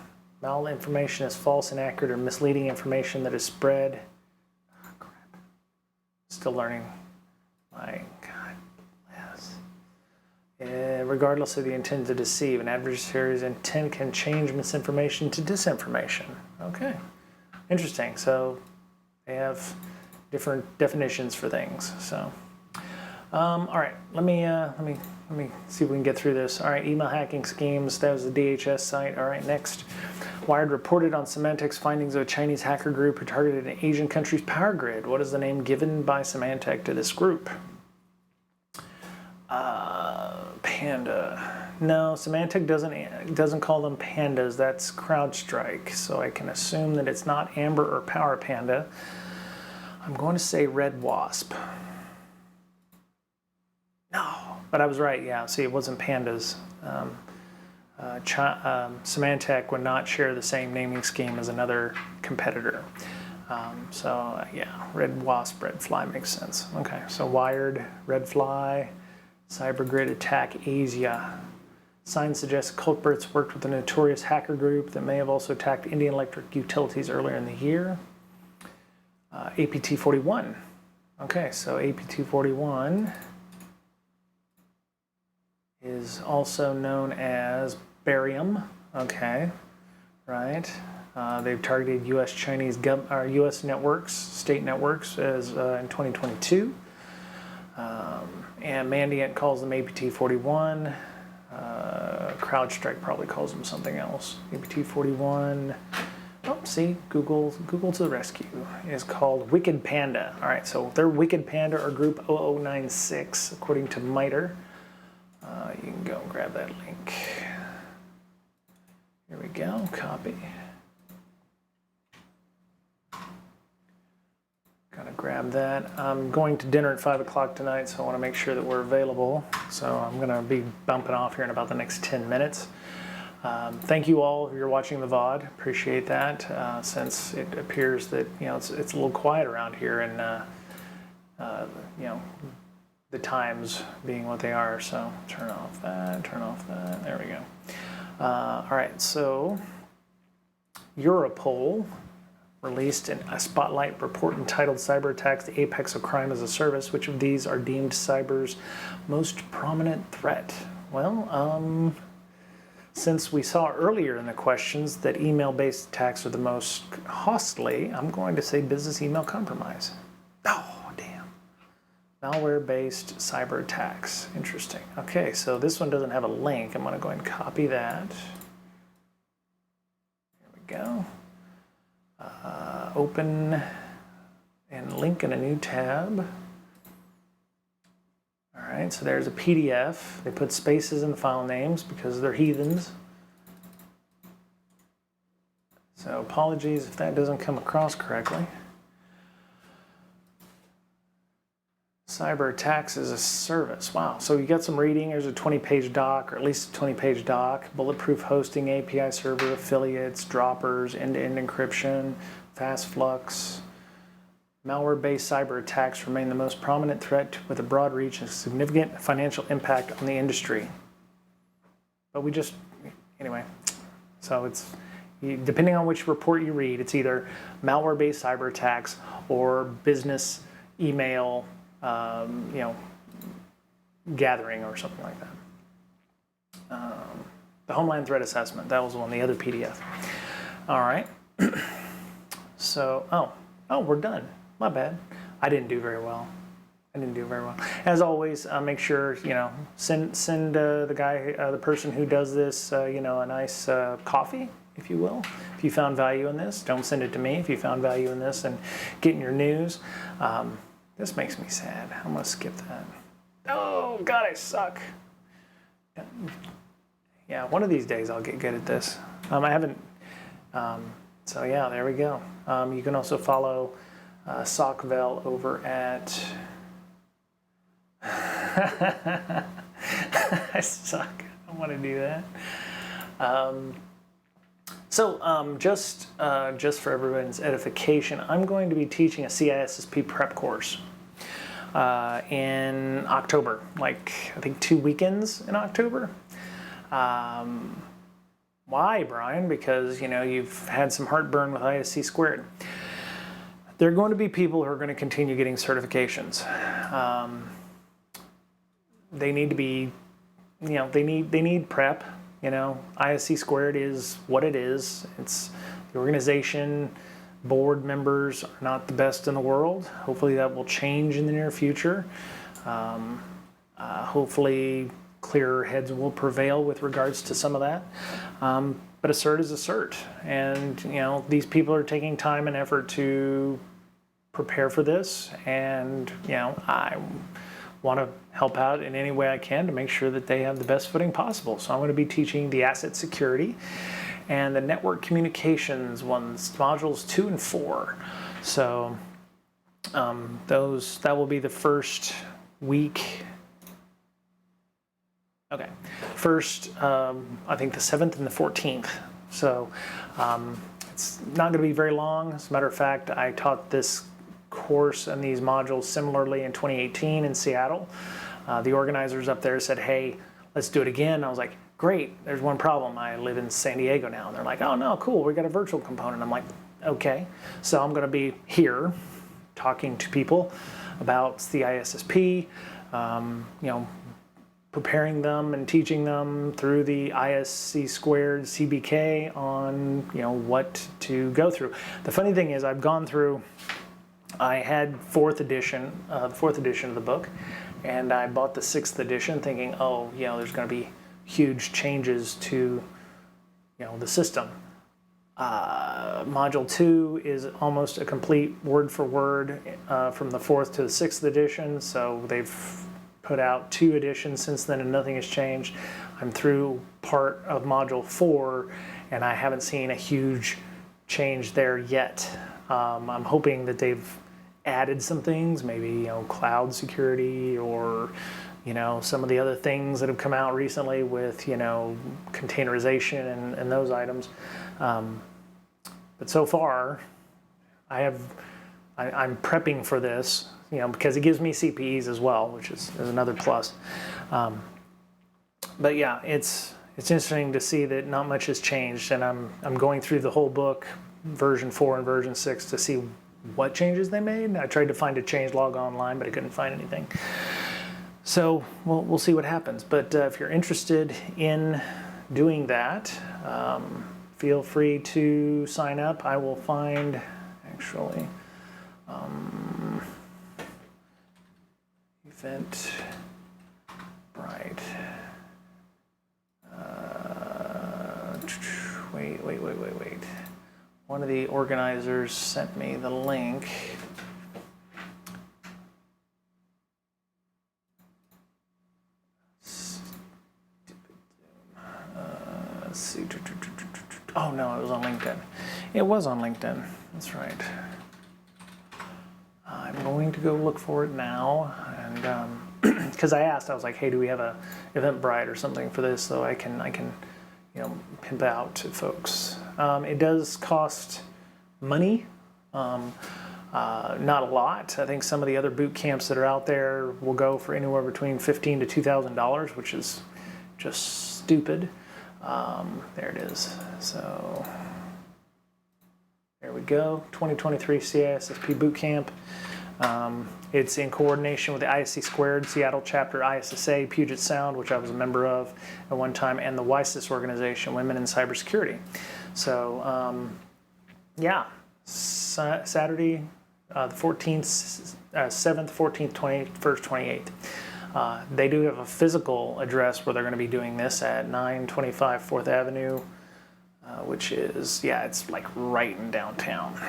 Malinformation is false, inaccurate, or misleading information that is spread. Oh, crap. Still learning. My God, yes. Regardless of the intent to deceive, an adversary's intent can change misinformation to disinformation. Okay, interesting. So they have different definitions for things. So, all right, let me see if we can get through this. All right, email hacking schemes. That was the DHS site. All right, next. Wired reported on Symantec's findings of a Chinese hacker group who targeted an Asian country's power grid. What is the name given by Symantec to this group? Panda. No, Symantec doesn't call them pandas. That's CrowdStrike. So I can assume that it's not Amber or Power Panda. I'm going to say Red Wasp. No, but I was right. Yeah, see, it wasn't pandas. Symantec would not share the same naming scheme as another competitor. So yeah, Red Wasp, Red Fly makes sense. Okay, so Wired, Red Fly, CyberGrid attack Asia. Signs suggest culprits worked with a notorious hacker group that may have also attacked Indian Electric Utilities earlier in the year. APT41. Okay, so APT41 is also known as barium. Okay, right. They've targeted U.S. Chinese U.S. networks, state networks, as in 2022. And Mandiant calls them APT41. CrowdStrike probably calls them something else. APT41. Oh, see, Google to the rescue. It is called Wicked Panda. All right, so they're Wicked Panda or Group 0096, according to MITRE. You can go and grab that link. Here we go, copy. Gotta grab that. I'm going to dinner at 5 o'clock tonight, so I want to make sure that we're available. So I'm gonna be bumping off here in about the next 10 minutes. Thank you all if you're watching the VOD. Appreciate that. Since it appears that it's a little quiet around here in you know, the times being what they are. So turn off that, there we go. All right, so Europol released a spotlight report entitled Cyber Attacks, the Apex of Crime as a Service. Which of these are deemed cyber's most prominent threat? Well, since we saw earlier in the questions that email-based attacks are the most costly, I'm going to say business email compromise. Oh, damn. Malware-based cyber attacks. Interesting. Okay, so this one doesn't have a link. I'm going to go ahead and copy that. Here we go. Open and link in a new tab. All right, so there's a PDF. They put spaces in the file names because they're heathens. So apologies if that doesn't come across correctly. Cyber attacks as a service. Wow, so you got some reading. There's a 20-page doc, or at least a 20-page doc. Bulletproof hosting, API server, affiliates, droppers, end-to-end encryption, fast flux. Malware-based cyber attacks remain the most prominent threat with a broad reach and significant financial impact on the industry. But anyway, so it's, depending on which report you read, it's either malware-based cyber attacks or business email, gathering or something like that. The Homeland Threat Assessment, that was one, the other PDF. All right. So, oh, we're done. My bad. I didn't do very well. As always, make sure, send the person who does this, a nice coffee, if you will. If you found value in this, don't send it to me. If you found value in this and getting your news, this makes me sad. I'm gonna skip that. Oh God, I suck. Yeah, one of these days I'll get good at this. I haven't. So yeah, there we go. You can also follow SocVel over at. I suck. I don't want to do that. Just for everyone's edification, I'm going to be teaching a CISSP prep course in October, I think 2 weekends in October. Why, Brian? Because, you've had some heartburn with ISC squared. There are going to be people who are going to continue getting certifications. They need to be, they need prep. ISC squared is what it is. It's the organization, board members are not the best in the world. Hopefully that will change in the near future. Hopefully clearer heads will prevail with regards to some of that. But a cert is a cert. And, these people are taking time and effort to prepare for this. And, I want to help out in any way I can to make sure that they have the best footing possible. So I'm going to be teaching the asset security and the network communications ones, modules 2 and 4. So that will be the first week. Okay, first, I think the 7th and the 14th. So it's not going to be very long. As a matter of fact, I taught this course and these modules similarly in 2018 in Seattle. The organizers up there said, hey, let's do it again. I was like, great, there's one problem. I live in San Diego now. And they're like, oh no, cool, we got a virtual component. I'm like, okay. So I'm going to be here talking to people about the ISSP, preparing them and teaching them through the ISC squared CBK on, what to go through. The funny thing is I had the fourth edition of the book, and I bought the 6th edition thinking, oh, there's going to be huge changes to, the system. Module 2 is almost a complete word for word from the 4th to the 6th edition, so they've put out 2 editions since then and nothing has changed. I'm through part of module 4 and I haven't seen a huge change there yet. I'm hoping that they've added some things, maybe cloud security or some of the other things that have come out recently with containerization and those items. But so far, I have I'm prepping for this, because it gives me CPEs as well, which is another plus. But yeah, it's interesting to see that not much has changed, and I'm going through the whole book, version 4 and version 6, to see what changes they made. I tried to find a change log online, but I couldn't find anything. So we'll see what happens. But if you're interested in doing that, feel free to sign up. I will find, actually, Eventbrite. Wait. One of the organizers sent me the link. Let's see. Oh no, it was on LinkedIn. It was on LinkedIn. That's right. I'm going to go look for it now, and because I asked, I was like, "Hey, do we have a Eventbrite or something for this, so I can pimp out to folks?" It does cost money, not a lot. I think some of the other boot camps that are out there will go for anywhere between $1,500 to $2,000, which is just stupid. There it is. So there we go. 2023 CISSP boot camp. It's in coordination with the ISC Squared Seattle chapter, ISSA, Puget Sound, which I was a member of at one time, and the WISIS organization, Women in Cybersecurity. So, yeah, Saturday, the 14th, 7th, 14th, 21st, 28th. They do have a physical address where they're going to be doing this at 925 4th Avenue, which is, yeah, it's like right in downtown.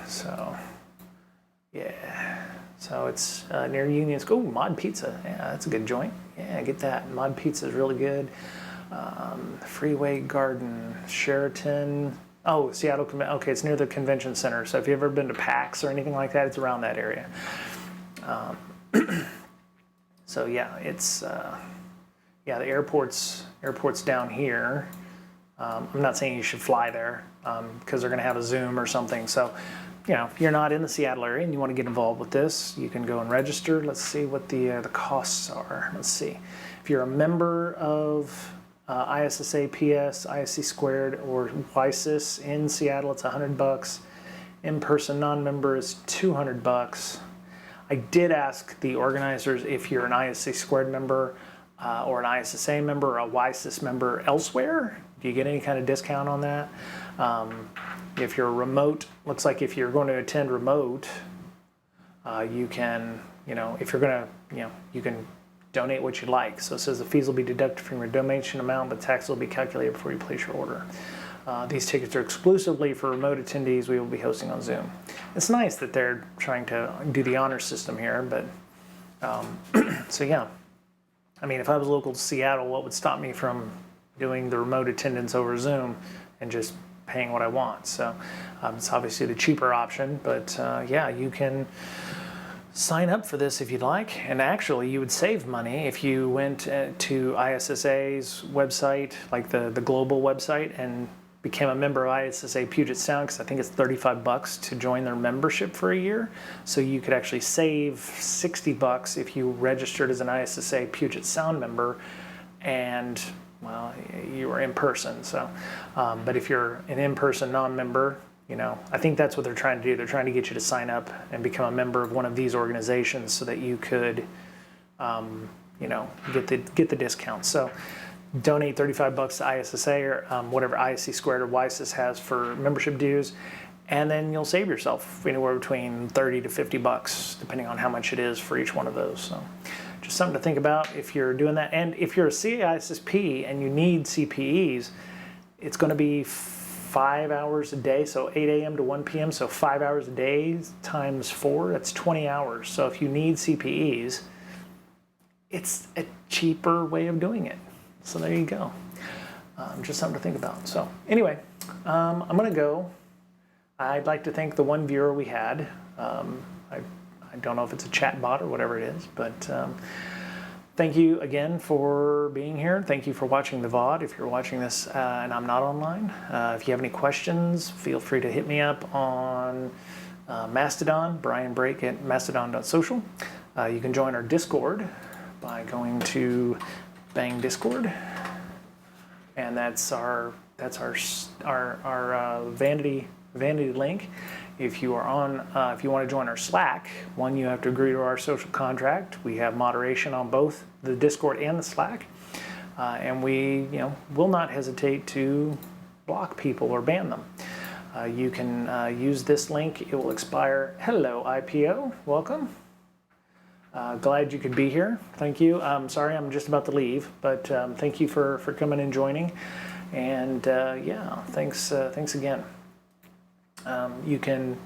So, yeah. So it's near Union School. Ooh, Mod Pizza. Yeah, that's a good joint. Yeah, get that. Mod Pizza is really good. Freeway Garden, Sheraton. Oh, Seattle. Okay, it's near the convention center. So if you've ever been to PAX or anything like that, it's around that area. So yeah, it's yeah, the airport's down here. I'm not saying you should fly there because they're going to have a Zoom or something. So, if you're not in the Seattle area and you want to get involved with this, you can go and register. Let's see what the costs are. Let's see. If you're a member of ISSA, PS, ISC Squared, or WISIS in Seattle, it's $100. In-person non-member is $200. I did ask the organizers if you're an ISC Squared member or an ISSA member or a WISIS member elsewhere. Do you get any kind of discount on that? If you're remote, looks like if you're going to attend remote, you can, if you're going to, you can donate what you like. So it says the fees will be deducted from your donation amount, but tax will be calculated before you place your order. These tickets are exclusively for remote attendees we will be hosting on Zoom. It's nice that they're trying to do the honor system here, but so yeah. I mean, if I was local to Seattle, what would stop me from doing the remote attendance over Zoom and just paying what I want? So it's obviously the cheaper option, but yeah, you can sign up for this if you'd like. And actually, you would save money if you went to ISSA's website, like the global website, and became a member of ISSA Puget Sound, because I think it's $35 to join their membership for a year. So you could actually save $60 if you registered as an ISSA Puget Sound member and, well, you were in person. So, but if you're an in-person non-member, I think that's what they're trying to do. They're trying to get you to sign up and become a member of one of these organizations so that you could, get the discount. So donate $35 to ISSA or whatever ISC Squared or WISIS has for membership dues, and then you'll save yourself anywhere between $30 to $50, depending on how much it is for each one of those. So just something to think about if you're doing that. And if you're a CISSP and you need CPEs, it's going to be 5 hours a day, so 8 a.m. to 1 p.m., so 5 hours a day times 4, that's 20 hours. So if you need CPEs, it's a cheaper way of doing it. So there you go. Just something to think about. So anyway, I'm going to go. I'd like to thank the one viewer we had. I don't know if it's a chat bot or whatever it is, but thank you again for being here. Thank you for watching the VOD. If you're watching this and I'm not online, if you have any questions, feel free to hit me up on Mastodon, Brian Brake at mastodon.social. You can join our Discord by going to Bang Discord, and that's our vanity link. If you are on, if you want to join our Slack, one, you have to agree to our social contract. We have moderation on both the Discord and the Slack, and we, will not hesitate to block people or ban them. You can use this link. It will expire. Hello, IPO. Welcome. Glad you could be here. Thank you. Sorry, I'm just about to leave, but thank you for coming and joining. And yeah, thanks again. You can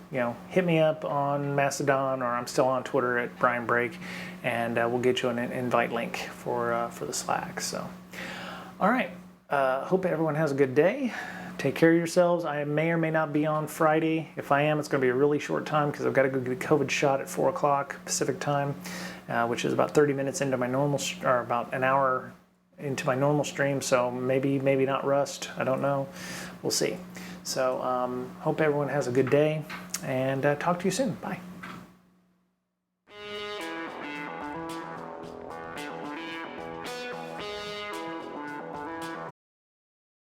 hit me up on Mastodon, or I'm still on Twitter at Brian Brake, and we'll get you an invite link for the Slack. So, all right. Hope everyone has a good day. Take care of yourselves. I may or may not be on Friday. If I am, it's going to be a really short time because I've got to go get a COVID shot at 4 o'clock Pacific time, which is about 30 minutes into my normal, or about an hour into my normal stream. So maybe not Rust. I don't know. We'll see. So hope everyone has a good day, and talk to you soon. Bye.